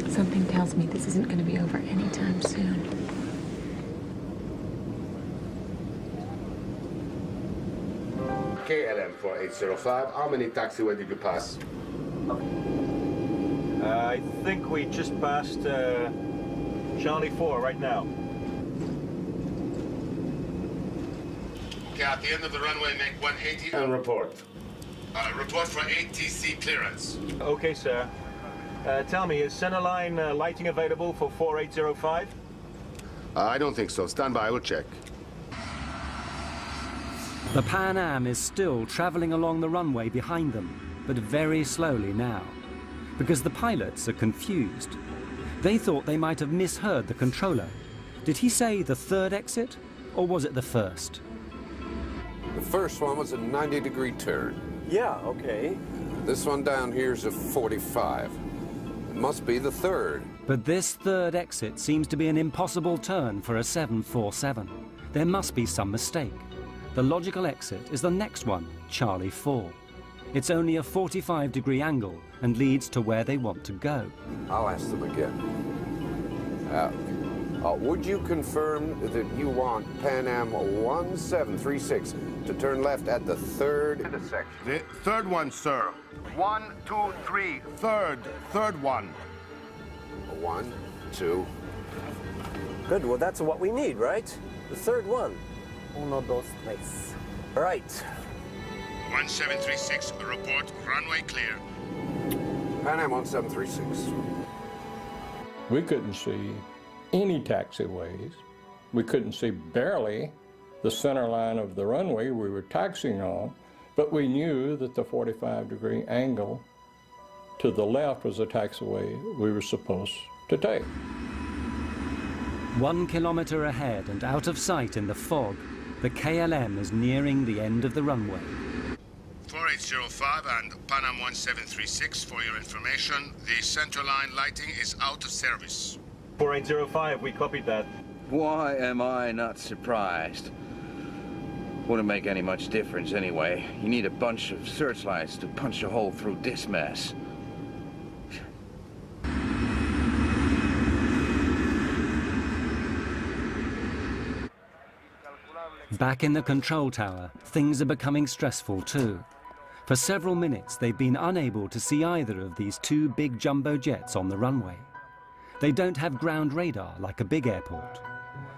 Something tells me this isn't going to be over anytime soon. KLM 4805, how many taxiway did you pass? I think we just passed Charlie 4 right now. Okay, at the end of the runway, make 180 and report. Report for ATC clearance. Okay, sir. Tell me, is centerline lighting available for 4805? I don't think so. Stand by, I will check. The Pan Am is still traveling along the runway behind them, but very slowly now, because the pilots are confused. They thought they might have misheard the controller. Did he say the third exit, or was it the first? The first one was a 90-degree turn. Yeah, okay. This one down here is a 45. It must be the third. But this third exit seems to be an impossible turn for a 747. There must be some mistake. The logical exit is the next one, Charlie 4. It's only a 45-degree angle and leads to where they want to go. I'll ask them again. Would you confirm that you want Pan Am 1736 to turn left at the third intersection? The third one, sir. 1, 2, 3. Third one. 1, 2. Good, well that's what we need, right? The third one. Uno, dos, tres. All right. 1736, report runway clear. Pan Am 1736. We couldn't see any taxiways. We couldn't see barely the center line of the runway we were taxiing on, but we knew that the 45-degree angle to the left was the taxiway we were supposed to take. 1 kilometer ahead and out of sight in the fog, the KLM is nearing the end of the runway. 4805 and Pan Am 1736, for your information, the center line lighting is out of service. 4805, we copied that. Why am I not surprised? Wouldn't make any much difference anyway. You need a bunch of searchlights to punch a hole through this mess. Back in the control tower, things are becoming stressful too. For several minutes, they've been unable to see either of these two big jumbo jets on the runway. They don't have ground radar like a big airport.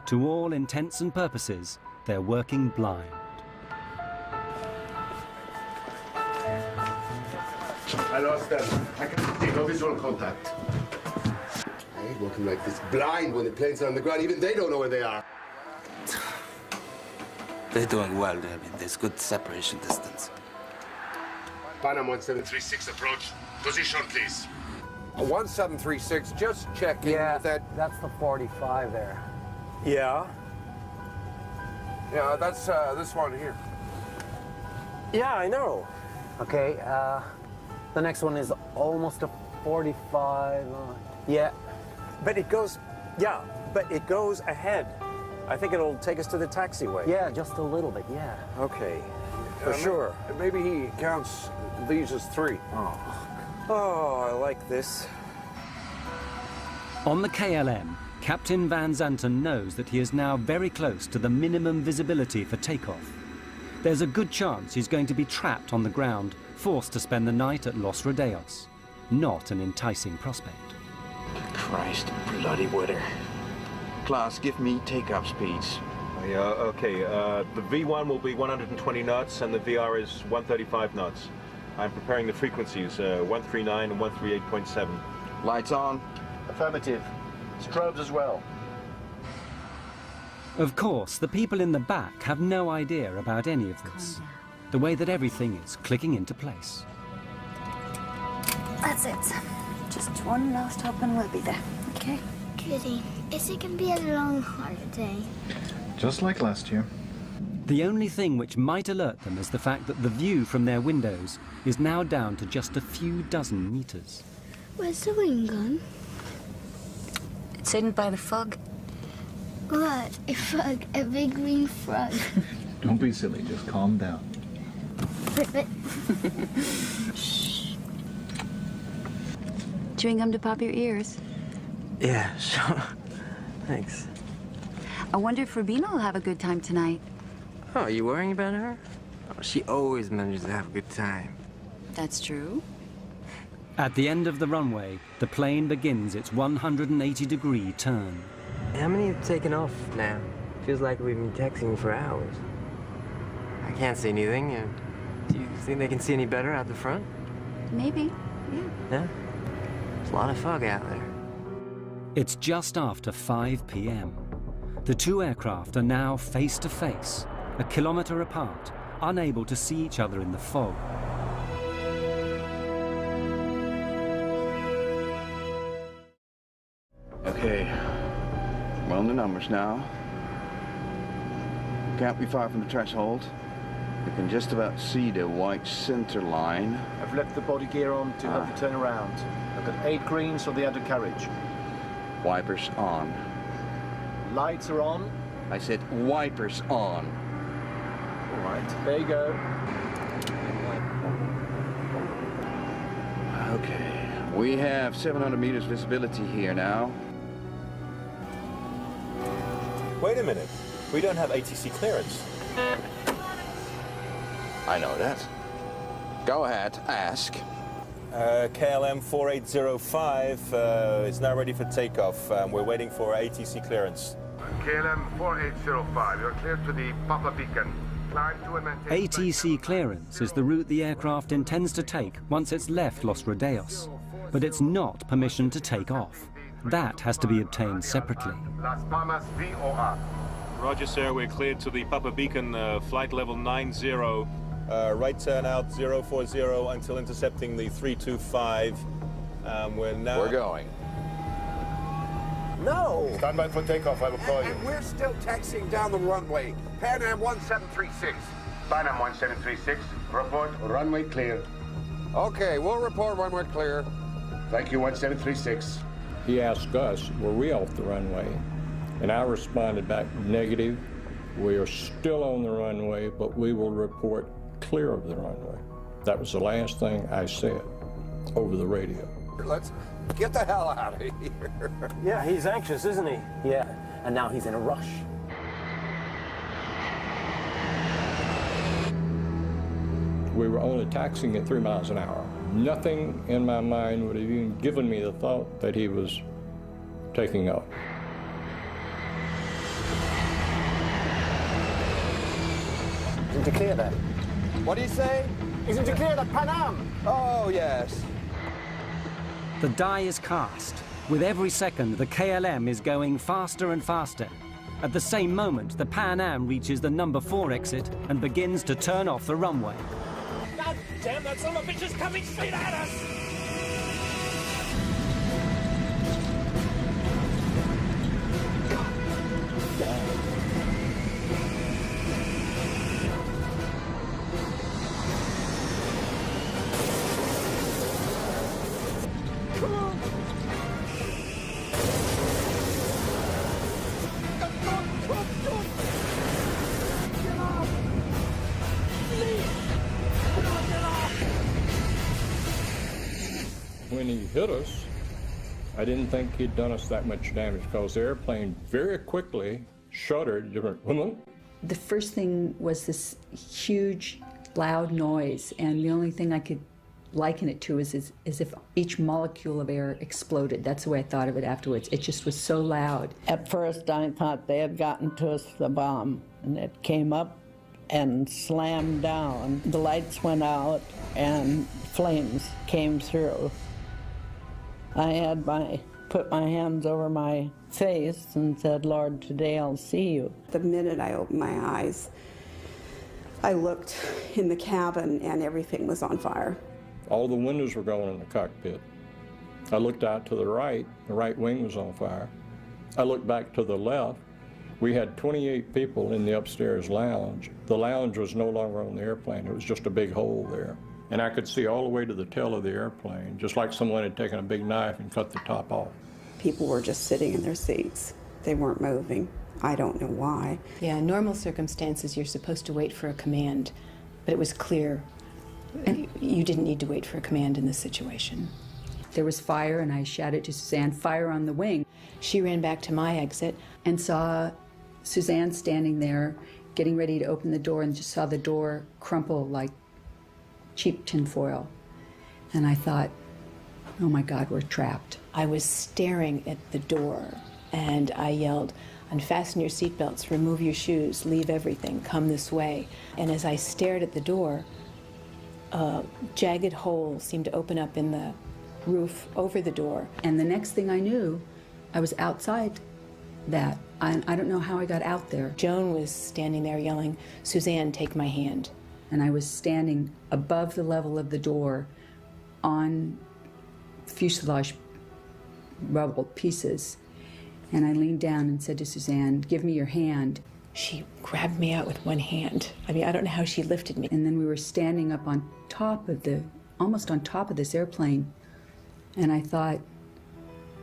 To all intents and purposes, they're working blind. I lost them. I can see no visual contact. I hate working like this, blind when the planes are on the ground. Even they don't know where they are. They're doing well, I mean, there's good separation distance. Pan Am 1736 approach. Position, please. 1736, just checking that. That's the 45 there. Yeah? Yeah, that's this one here. Yeah, I know. Okay, the next one is almost a 45. Yeah, but it goes, but it goes ahead. I think it'll take us to the taxiway. Yeah, just a little bit, yeah. Okay, for sure. Maybe he counts these as 3. Oh, I like this. On the KLM, Captain Van Zanten knows that he is now very close to the minimum visibility for takeoff. There's a good chance he's going to be trapped on the ground, forced to spend the night at Los Rodeos. Not an enticing prospect. Christ, bloody weather. Class, give me takeoff speeds. Yeah, okay, the V1 will be 120 knots and the VR is 135 knots. I'm preparing the frequencies, 139 and 138.7. Lights on. Affirmative. Strobes as well. Of course, the people in the back have no idea about any of this. The way that everything is clicking into place. That's it. Just one last hop and we'll be there, okay? Goody. Is it going to be a long holiday? Just like last year. The only thing which might alert them is the fact that the view from their windows is now down to just a few dozen meters. Where's the wing gone? It's hidden by the fog. What? A frog? A big green frog? Don't be silly, just calm down. But... Chewing gum to pop your ears? Yeah, sure. Thanks. I wonder if Rubina will have a good time tonight. Oh, are you worrying about her? Oh, she always manages to have a good time. That's true. At the end of the runway, the plane begins its 180-degree turn. How many have taken off now? Feels like we've been taxiing for hours. I can't see anything. Do you think they can see any better out the front? Maybe, yeah. Yeah? There's a lot of fog out there. It's just after 5 p.m. The two aircraft are now face to face, a kilometer apart, unable to see each other in the fog. Okay, we're on the numbers now. Can't be far from the threshold. You can just about see the white center line. I've left the body gear on to help you turn around. I've got 8 greens on the undercarriage. Wipers on. Lights are on. I said wipers on. All right, there you go. Okay, we have 700 meters visibility here now. Wait a minute. We don't have ATC clearance. I know that. Go ahead, ask. KLM 4805 is now ready for takeoff. We're waiting for ATC clearance. KLM 4805, you're clear to the Papa Beacon. Climb to and maintain... ATC clearance is the route the aircraft intends to take once it's left Los Rodeos. But it's not permission to take off. That has to be obtained separately. Las Palmas VOR. Roger, sir. We're cleared to the Papa Beacon, flight level 90. Right turn out 040 until intercepting the 325. We're going. No! Stand by for takeoff, I will call you. And we're still taxiing down the runway. Pan Am 1736. Pan Am 1736, report runway clear. Okay, we'll report when we're clear. Thank you, 1736. He asked us, were we off the runway? And I responded back, negative. We are still on the runway, but we will report clear of the runway. That was the last thing I said over the radio. Let's get the hell out of here. Yeah, he's anxious, isn't he? Yeah, and now he's in a rush. We were only taxiing at 3 miles an hour. Nothing in my mind would have even given me the thought that he was taking off. Isn't it clear then? What do you say? Isn't it clear that Pan Am? Oh, yes. The die is cast. With every second, the KLM is going faster and faster. At the same moment, the Pan Am reaches the number 4 exit and begins to turn off the runway. God damn, that son of a bitch is coming straight at us! When he hit us, I didn't think he'd done us that much damage because the airplane very quickly shuddered. The first thing was this huge, loud noise, and the only thing I could liken it to is if each molecule of air exploded. That's the way I thought of it afterwards. It just was so loud. At first, I thought they had gotten to us the bomb, and it came up and slammed down. The lights went out, and flames came through. I had put my hands over my face and said, Lord, today I'll see you. The minute I opened my eyes, I looked in the cabin and everything was on fire. All the windows were going in the cockpit. I looked out to the right wing was on fire. I looked back to the left. We had 28 people in the upstairs lounge. The lounge was no longer on the airplane. It was just a big hole there. And I could see all the way to the tail of the airplane, just like someone had taken a big knife and cut the top off. People were just sitting in their seats. They weren't moving. I don't know why. Yeah, in normal circumstances, you're supposed to wait for a command, but it was clear you didn't need to wait for a command in this situation. There was fire, and I shouted to Suzanne, fire on the wing. She ran back to my exit and saw Suzanne standing there, getting ready to open the door, and just saw the door crumple like cheap tinfoil. And I thought, oh my God, we're trapped. I was staring at the door, and I yelled, unfasten your seatbelts, remove your shoes, leave everything, come this way. And as I stared at the door, a jagged hole seemed to open up in the roof over the door. And the next thing I knew, I was outside that. I don't know how I got out there. Joan was standing there yelling, Suzanne, take my hand. And I was standing above the level of the door on fuselage rubble pieces. And I leaned down and said to Suzanne, give me your hand. She grabbed me out with one hand. I mean, I don't know how she lifted me. And then we were standing up on top of almost on top of this airplane. And I thought,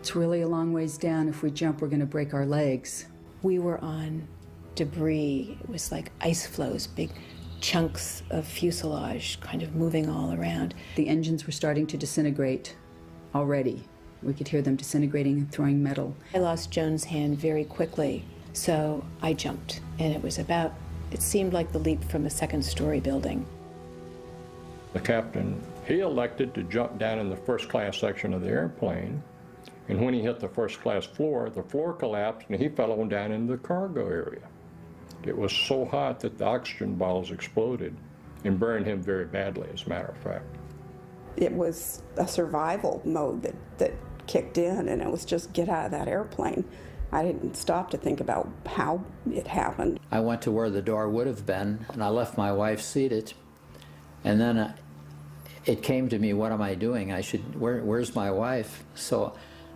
it's really a long ways down. If we jump, we're going to break our legs. We were on debris. It was like ice flows, big chunks of fuselage kind of moving all around. The engines were starting to disintegrate already. We could hear them disintegrating and throwing metal. I lost Joan's hand very quickly, so I jumped. And it seemed like the leap from a second-story building. The captain He elected to jump down in the first class section of the airplane, and when he hit the first class floor, the floor collapsed and he fell on down into the cargo area. It was so hot that the oxygen bottles exploded and burned him very badly, as a matter of fact. It was a survival mode that kicked in, and it was just get out of that airplane. I didn't stop to think about how it happened. I went to where the door would have been, and I left my wife seated, and then it came to me, what am I doing? Where's my wife? So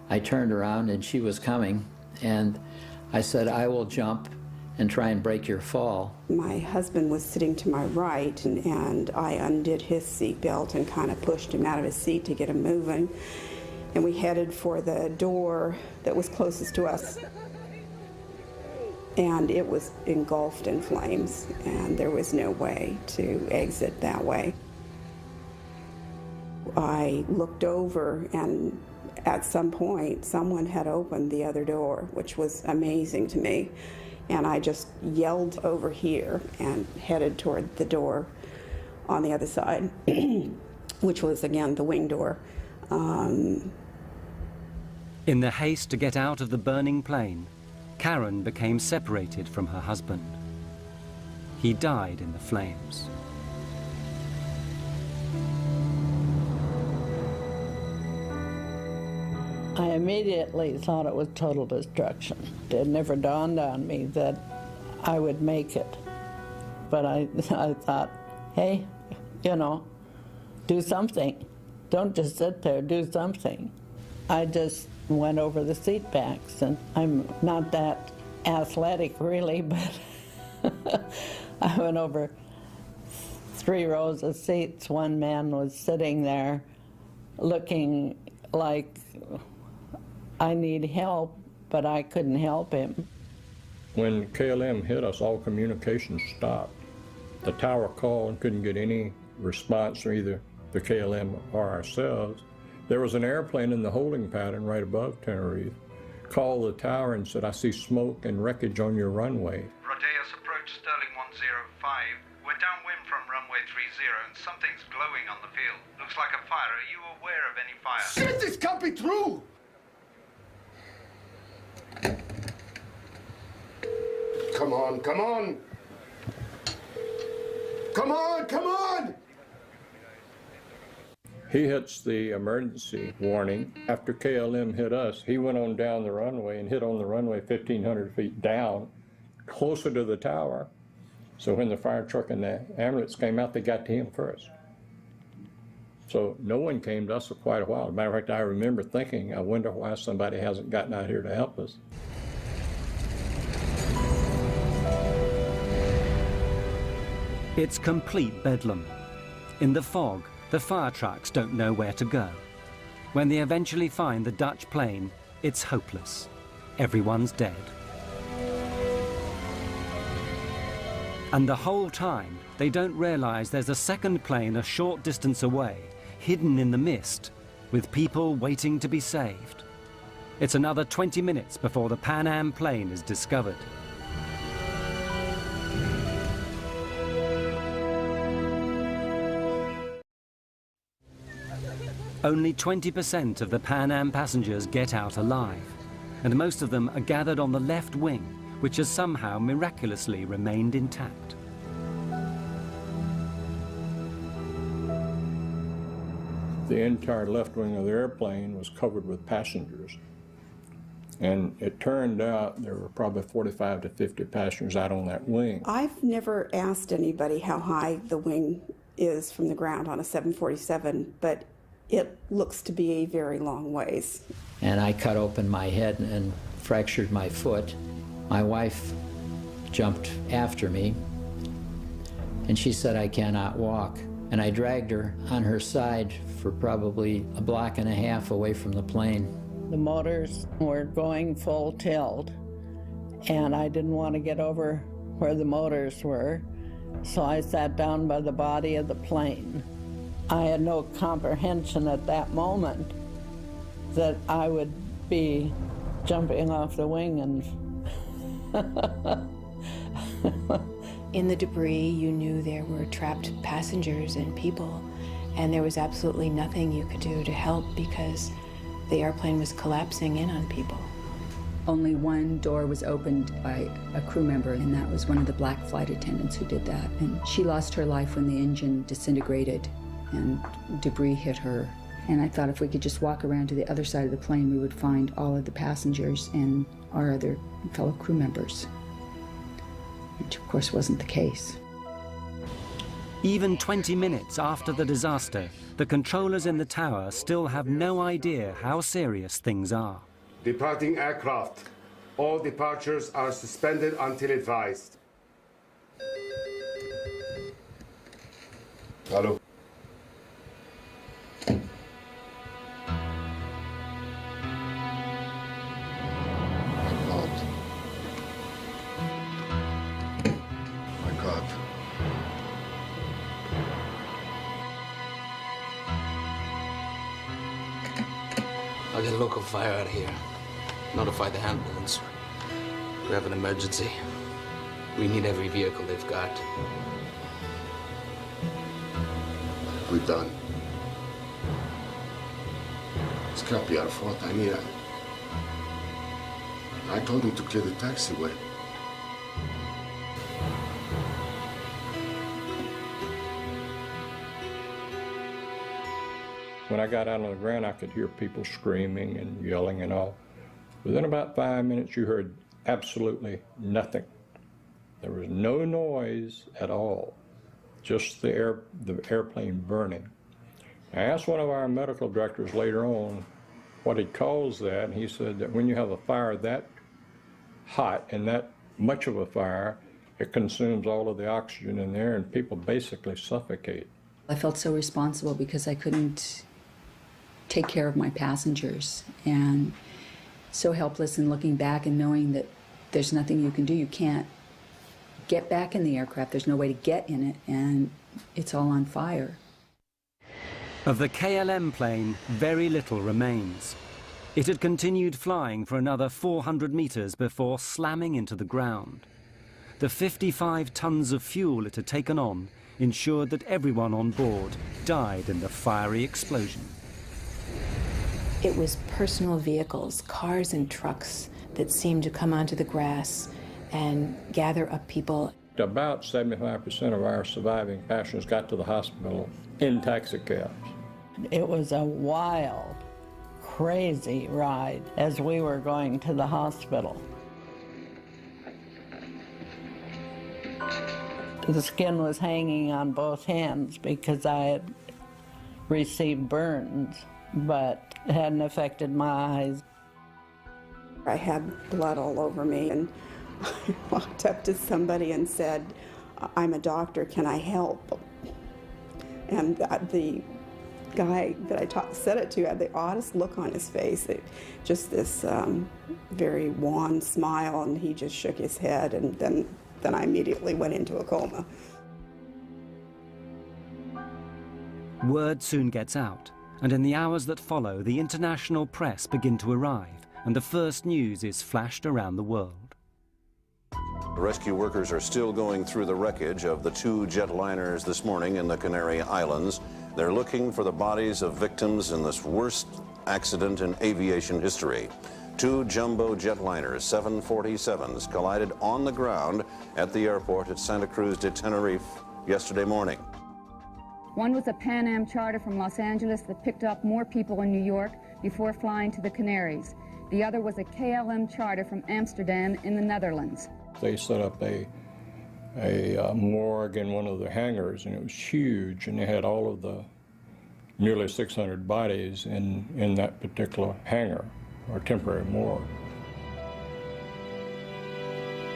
I turned around and she was coming, and I said, I will jump and try and break your fall. My husband was sitting to my right, and I undid his seatbelt and kind of pushed him out of his seat to get him moving. And we headed for the door that was closest to us. And it was engulfed in flames, and there was no way to exit that way. I looked over, and at some point, someone had opened the other door, which was amazing to me. And I just yelled over here and headed toward the door on the other side, which was, again, the wing door. In the haste to get out of the burning plane, Karen became separated from her husband. He died in the flames. I immediately thought it was total destruction. It never dawned on me that I would make it. But I thought, hey, you know, do something. Don't just sit there, do something. I just went over the seat backs, and I'm not that athletic really, but I went over 3 rows of seats. One man was sitting there looking like I need help, but I couldn't help him. When KLM hit us, all communication stopped. The tower called and couldn't get any response from either the KLM or ourselves. There was an airplane in the holding pattern right above Tenerife. Called the tower and said, I see smoke and wreckage on your runway. Rodeos approach Sterling 105. We're downwind from runway 30 and something's glowing on the field. Looks like a fire. Are you aware of any fire? Shit, this can't be true! Come on, come on! Come on, come on! He hits the emergency warning. After KLM hit us, he went on down the runway and hit on the runway 1,500 feet down, closer to the tower. So when the fire truck and the ambulance came out, they got to him first. So no one came to us for quite a while. As a matter of fact, I remember thinking, I wonder why somebody hasn't gotten out here to help us. It's complete bedlam. In the fog, the fire trucks don't know where to go. When they eventually find the Dutch plane, it's hopeless. Everyone's dead. And the whole time, they don't realize there's a second plane a short distance away, hidden in the mist, with people waiting to be saved. It's another 20 minutes before the Pan Am plane is discovered. Only 20% of the Pan Am passengers get out alive, and most of them are gathered on the left wing, which has somehow miraculously remained intact. The entire left wing of the airplane was covered with passengers. And it turned out there were probably 45 to 50 passengers out on that wing. I've never asked anybody how high the wing is from the ground on a 747, but it looks to be a very long ways. And I cut open my head and fractured my foot. My wife jumped after me, and she said, I cannot walk. And I dragged her on her side for probably a block and a half away from the plane. The motors were going full tilt, and I didn't want to get over where the motors were, so I sat down by the body of the plane. I had no comprehension at that moment that I would be jumping off the wing and In the debris, you knew there were trapped passengers and people, and there was absolutely nothing you could do to help because the airplane was collapsing in on people. Only one door was opened by a crew member, and that was one of the black flight attendants who did that. And she lost her life when the engine disintegrated and debris hit her. And I thought if we could just walk around to the other side of the plane, we would find all of the passengers and our other fellow crew members, which of course wasn't the case. Even 20 minutes after the disaster, the controllers in the tower still have no idea how serious things are. Departing aircraft. All departures are suspended until advised. Hello. My God. I'll get local fire out of here. Notify the ambulance. We have an emergency. We need every vehicle they've got. What have we done? It's can't be our fault. I told him to clear the taxiway. When I got out on the ground, I could hear people screaming and yelling and all. Within about 5 minutes, you heard absolutely nothing. There was no noise at all, just the airplane burning. I asked one of our medical directors later on what he calls that, and he said that when you have a fire that hot and that much of a fire, it consumes all of the oxygen in there and people basically suffocate. I felt so responsible because I couldn't take care of my passengers, and so helpless in looking back and knowing that there's nothing you can do. You can't get back in the aircraft. There's no way to get in it, and it's all on fire. Of the KLM plane, very little remains. It had continued flying for another 400 meters before slamming into the ground. The 55 tons of fuel it had taken on ensured that everyone on board died in the fiery explosion. It was personal vehicles, cars and trucks that seemed to come onto the grass and gather up people. About 75% of our surviving passengers got to the hospital in taxicabs. It was a wild, crazy ride as we were going to the hospital. The skin was hanging on both hands because I had received burns, but it hadn't affected my eyes. I had blood all over me, and I walked up to somebody and said, "I'm a doctor, can I help?" And the guy that I said it to had the oddest look on his face, just this very wan smile, and he just shook his head, and then I immediately went into a coma. Word soon gets out, and in the hours that follow, the international press begin to arrive, and the first news is flashed around the world. Rescue workers are still going through the wreckage of the 2 jetliners this morning in the Canary Islands. They're looking for the bodies of victims in this worst accident in aviation history. 2 jumbo jetliners, 747s, collided on the ground at the airport at Santa Cruz de Tenerife yesterday morning. One was a Pan Am charter from Los Angeles that picked up more people in New York before flying to the Canaries. The other was a KLM charter from Amsterdam in the Netherlands. They set up a morgue in one of the hangars, and it was huge, and they had all of the nearly 600 bodies in that particular hangar, or temporary morgue.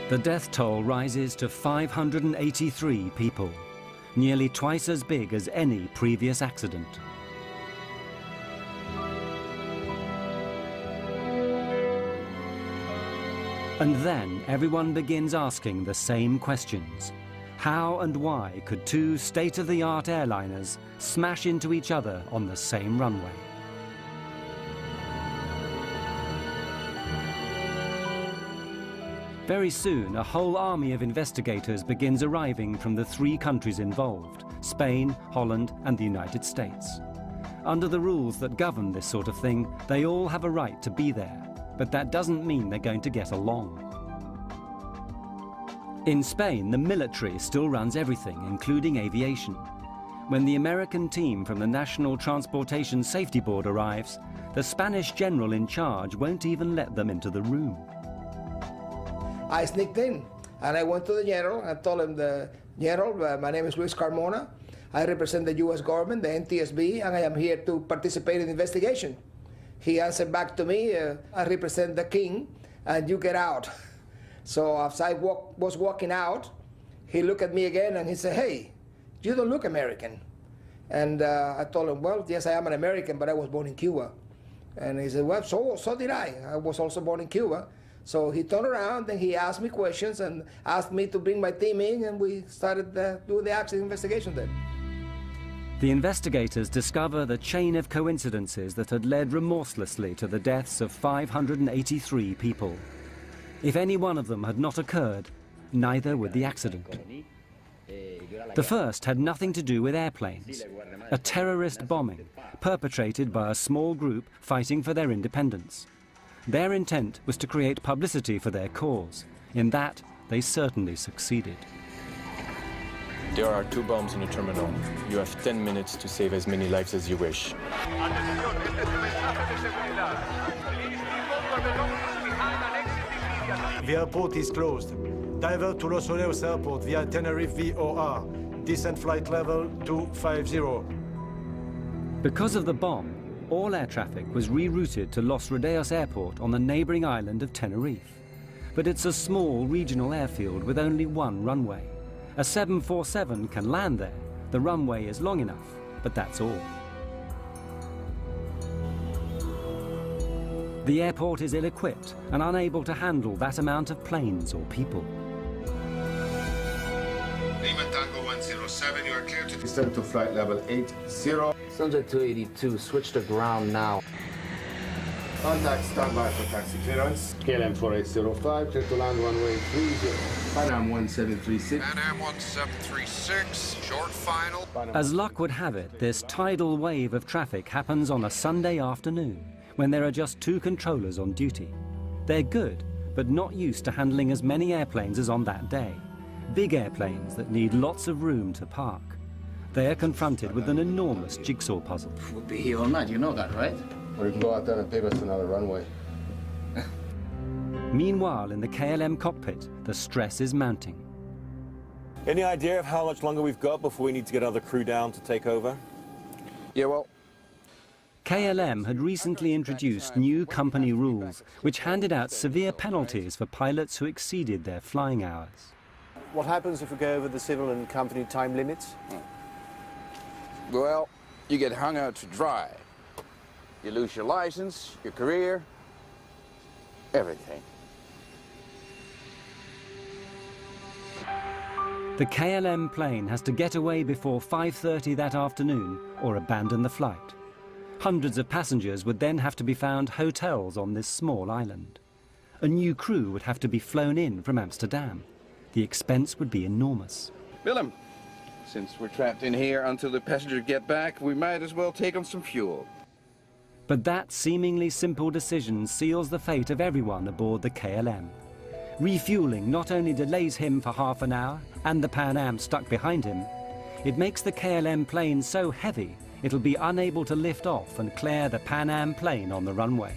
The death toll rises to 583 people, nearly twice as big as any previous accident. And then everyone begins asking the same questions. How and why could 2 state-of-the-art airliners smash into each other on the same runway? Very soon, a whole army of investigators begins arriving from the 3 countries involved, Spain, Holland, and the United States. Under the rules that govern this sort of thing, they all have a right to be there, but that doesn't mean they're going to get along. In Spain, the military still runs everything, including aviation. When the American team from the National Transportation Safety Board arrives, the Spanish general in charge won't even let them into the room. I sneaked in and I went to the general and told him, the general, my name is Luis Carmona. I represent the U.S. government, the NTSB, and I am here to participate in the investigation. He answered back to me, I represent the king and you get out. So as I was walking out, he looked at me again and he said, hey, you don't look American. And I told him, well, yes, I am an American, but I was born in Cuba. And he said, well, so did I. I was also born in Cuba. So he turned around and he asked me questions and asked me to bring my team in, and we started doing the accident investigation then. The investigators discover the chain of coincidences that had led remorselessly to the deaths of 583 people. If any one of them had not occurred, neither would the accident. The first had nothing to do with airplanes, a terrorist bombing perpetrated by a small group fighting for their independence. Their intent was to create publicity for their cause. In that, they certainly succeeded. There are 2 bombs in the terminal. You have 10 minutes to save as many lives as you wish. The airport is closed. Divert to Los Rodeos Airport via Tenerife VOR. Descent flight level 250. Because of the bomb, all air traffic was rerouted to Los Rodeos Airport on the neighboring island of Tenerife. But it's a small regional airfield with only 1 runway. A 747 can land there. The runway is long enough, but that's all. The airport is ill-equipped and unable to handle that amount of planes or people. Lima Tango 107, you are clear to descend to flight level 80. Subject 282, switch to ground now. Contact standby for taxi clearance. KLM 4805, clear to land runway 30. Pan Am 1736. Pan Am 1736, short final. As luck would have it, this tidal wave of traffic happens on a Sunday afternoon, when there are just 2 controllers on duty. They're good, but not used to handling as many airplanes as on that day. Big airplanes that need lots of room to park. They are confronted with an enormous jigsaw puzzle. We'll be here all night, you know that, right? Or you can go out there and pave us another runway. Meanwhile, in the KLM cockpit, the stress is mounting. Any idea of how much longer we've got before we need to get other crew down to take over? Yeah, well, KLM had recently introduced new company rules which handed out severe penalties for pilots who exceeded their flying hours. What happens if we go over the civil and company time limits? well, you get hung out to dry. You lose your license, your career, everything. The KLM plane has to get away before 5:30 that afternoon or abandon the flight. Hundreds of passengers would then have to be found hotels on this small island. A new crew would have to be flown in from Amsterdam. The expense would be enormous. Willem, since we're trapped in here until the passengers get back, we might as well take on some fuel. But that seemingly simple decision seals the fate of everyone aboard the KLM. Refueling not only delays him for half an hour and the Pan Am stuck behind him, it makes the KLM plane so heavy it'll be unable to lift off and clear the Pan Am plane on the runway.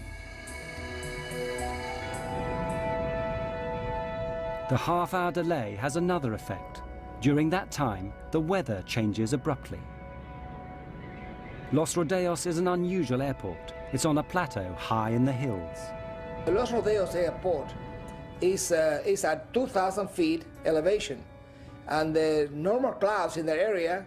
The half-hour delay has another effect. During that time, the weather changes abruptly. Los Rodeos is an unusual airport. It's on a plateau high in the hills. The Los Rodeos Airport is at 2,000 feet elevation, and the normal clouds in the area,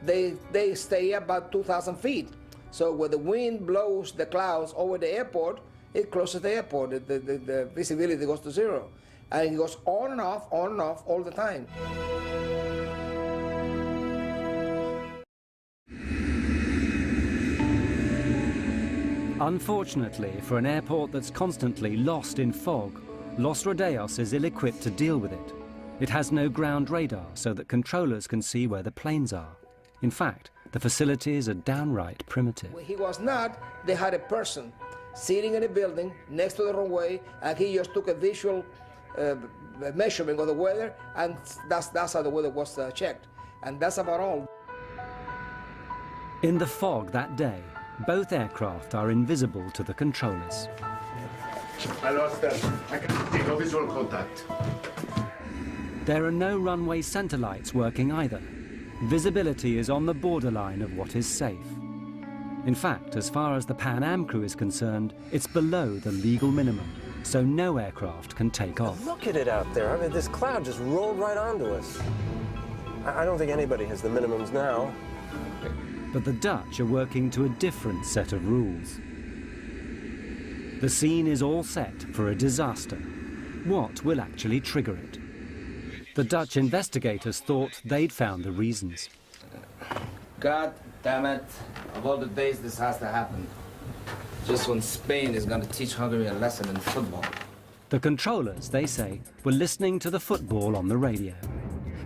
they stay about 2,000 feet. So when the wind blows the clouds over the airport, it closes the airport. The visibility goes to zero, and it goes on and off all the time. Unfortunately, for an airport that's constantly lost in fog, Los Rodeos is ill-equipped to deal with it. It has no ground radar so that controllers can see where the planes are. In fact, the facilities are downright primitive. When he was not, they had a person sitting in a building next to the runway, and he just took a visual measurement of the weather, and that's how the weather was checked. And that's about all. In the fog that day, both aircraft are invisible to the controllers. I lost them. I can see no visual contact. There are no runway center lights working either. Visibility is on the borderline of what is safe. In fact, as far as the Pan Am crew is concerned, it's below the legal minimum, so no aircraft can take off. Look at it out there. I mean, this cloud just rolled right onto us. I don't think anybody has the minimums now. But the Dutch are working to a different set of rules. The scene is all set for a disaster. What will actually trigger it? The Dutch investigators thought they'd found the reasons. God damn it. Of all the days this has to happen. Just when Spain is going to teach Hungary a lesson in football. The controllers, they say, were listening to the football on the radio.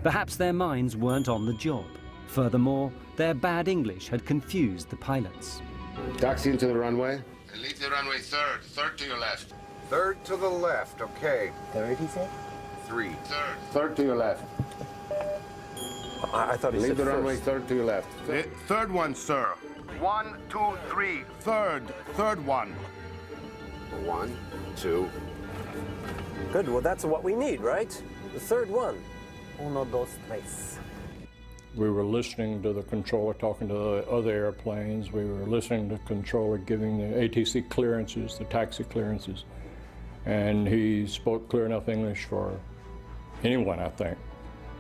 Perhaps their minds weren't on the job. Furthermore, their bad English had confused the pilots. Taxi into the runway. Leave the runway third. Third to your left. Third to the left, okay. Third, he said? 3. Third to your left. I thought he Leave said the first. runway third to your left. Third one, sir. 1, 2, 3. Third one. 1, 2. Good, well, that's what we need, right? The third one. Uno, dos, tres. We were listening to the controller talking to the other airplanes. We were listening to the controller giving the ATC clearances, the taxi clearances. And he spoke clear enough English for anyone, I think.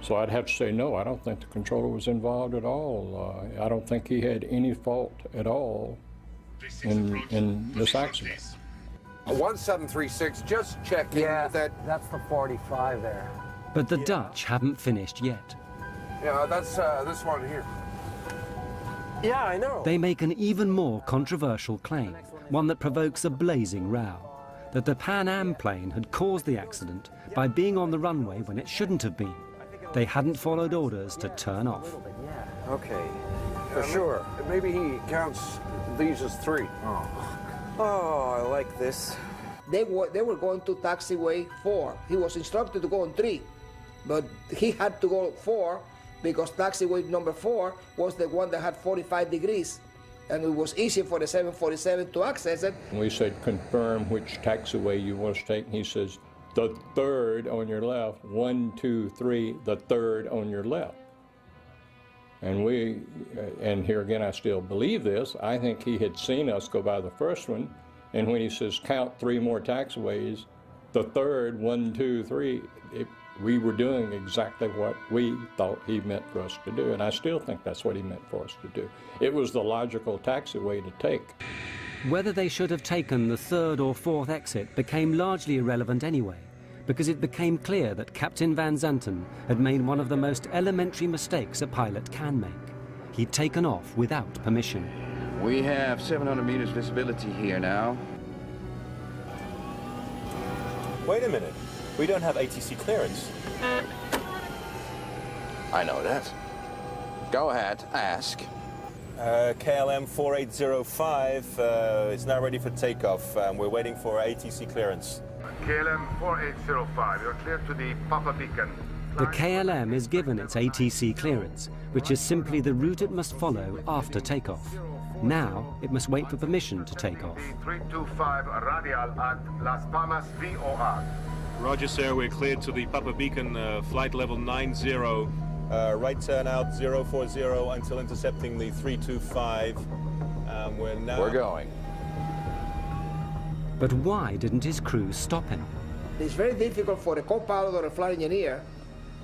So I'd have to say no, I don't think the controller was involved at all. I don't think he had any fault at all in this accident. 1736, just checking that. That's the 45 there. But the Dutch haven't finished yet. Yeah, that's this one here. Yeah, I know. They make an even more controversial claim, one that provokes a blazing row, that the Pan Am plane had caused the accident by being on the runway when it shouldn't have been. They hadn't followed orders to turn off. Okay, for sure. Maybe he counts these as 3. Oh, I like this. They were going to taxiway 4. He was instructed to go on 3, but he had to go 4 because taxiway number 4 was the one that had 45 degrees, and it was easy for the 747 to access it. We said, confirm which taxiway you want to take, and he says, the third on your left, 1, 2, 3, the third on your left. And here again, I still believe this. I think he had seen us go by the first one, and when he says count 3 more taxiways, the third, 1, 2, 3, we were doing exactly what we thought he meant for us to do, and I still think that's what he meant for us to do. It was the logical taxiway to take. Whether they should have taken the third or fourth exit became largely irrelevant anyway, because it became clear that Captain Van Zanten had made one of the most elementary mistakes a pilot can make. He'd taken off without permission. We have 700 meters visibility here now. Wait a minute. We don't have ATC clearance. I know that. Go ahead, ask. KLM 4805 is now ready for takeoff. We're waiting for ATC clearance. KLM 4805, you're clear to the Papa Beacon. The KLM is given its ATC clearance, which is simply the route it must follow after takeoff. Now, it must wait for permission to take off. 325 radial at Las Palmas VOR. Roger, sir. We're cleared to the Papa Beacon, flight level 90. Right turn out 040 until intercepting the 325. We're going. But why didn't his crew stop him? It's very difficult for a co-pilot or a flight engineer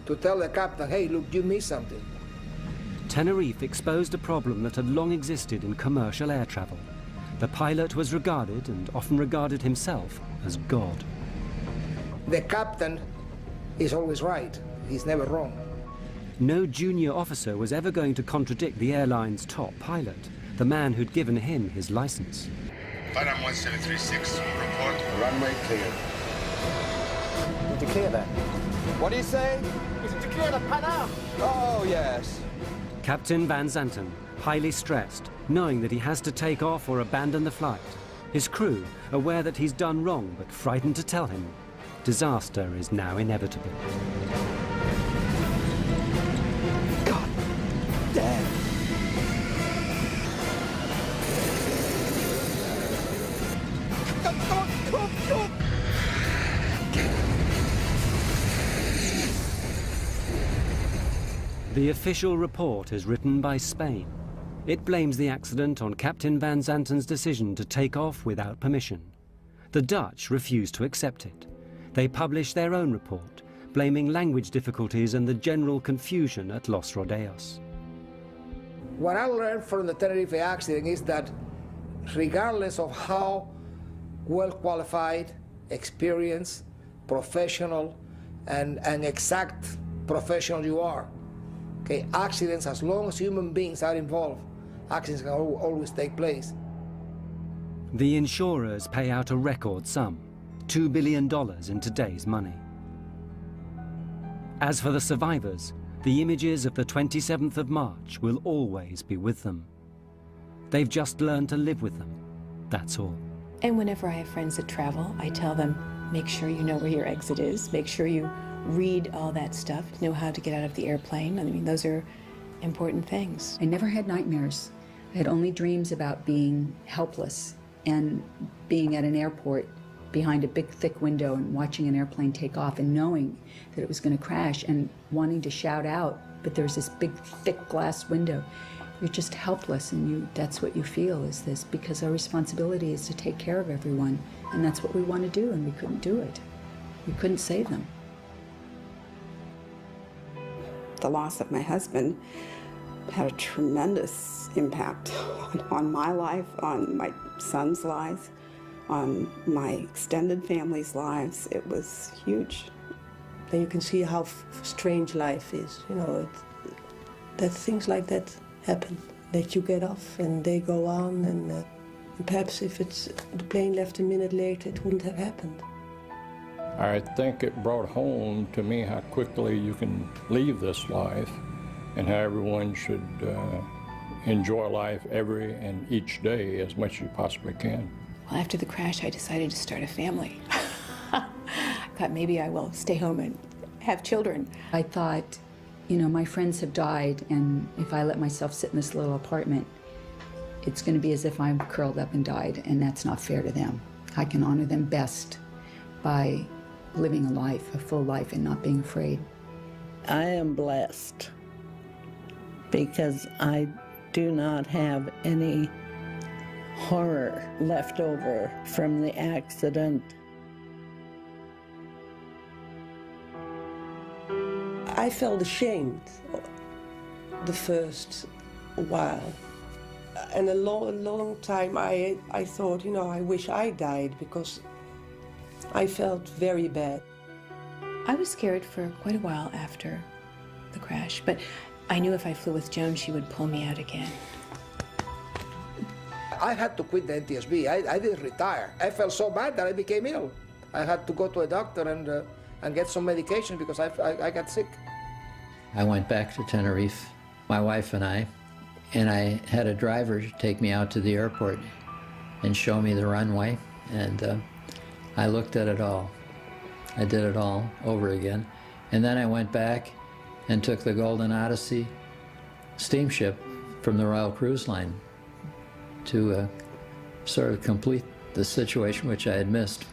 to tell the captain, hey, look, you missed something. Tenerife exposed a problem that had long existed in commercial air travel. The pilot was regarded, and often regarded himself, as God. The captain is always right. He's never wrong. No junior officer was ever going to contradict the airline's top pilot, the man who'd given him his license. Panam 1736, report runway clear. Did you clear that? What do you say? Is it to clear the Pan Am? Oh, yes. Captain Van Zanten, highly stressed, knowing that he has to take off or abandon the flight. His crew, aware that he's done wrong but frightened to tell him. Disaster is now inevitable. God damn. Go. The official report is written by Spain. It blames the accident on Captain Van Zanten's decision to take off without permission. The Dutch refuse to accept it. They publish their own report, blaming language difficulties and the general confusion at Los Rodeos. What I learned from the Tenerife accident is that regardless of how well qualified, experienced, professional, and exact professional you are, okay, accidents, as long as human beings are involved, accidents can always take place. The insurers pay out a record sum, $2 billion in today's money. As for the survivors, the images of the 27th of March will always be with them. They've just learned to live with them, that's all. And whenever I have friends that travel, I tell them, make sure you know where your exit is, make sure you read all that stuff, know how to get out of the airplane. I mean, those are important things. I never had nightmares. I had only dreams about being helpless and being at an airport behind a big, thick window and watching an airplane take off and knowing that it was going to crash and wanting to shout out, but there's this big, thick glass window. You're just helpless, and that's what you feel, is this, because our responsibility is to take care of everyone, and that's what we want to do, and we couldn't do it. We couldn't save them. The loss of my husband had a tremendous impact on my life, on my son's lives, on my extended family's lives. It was huge. Then you can see how strange life is, you know, that things like that happen, that you get off and they go on, and perhaps if the plane left a minute later, it wouldn't have happened. I think it brought home to me how quickly you can leave this life and how everyone should enjoy life every and each day as much as you possibly can. Well, after the crash, I decided to start a family. I thought maybe I will stay home and have children. I thought, you know, my friends have died, and if I let myself sit in this little apartment, it's going to be as if I'm curled up and died, and that's not fair to them. I can honor them best by living a life, a full life, and not being afraid. I am blessed because I do not have any horror left over from the accident. I felt ashamed the first while. And a long time I thought, you know, I wish I died, because I felt very bad. I was scared for quite a while after the crash, but I knew if I flew with Joan, she would pull me out again. I had to quit the NTSB. I didn't retire. I felt so bad that I became ill. I had to go to a doctor and get some medication because I got sick. I went back to Tenerife, my wife and I had a driver take me out to the airport and show me the runway, and I looked at it all. I did it all over again. And then I went back and took the Golden Odyssey steamship from the Royal Cruise Line to sort of complete the situation which I had missed.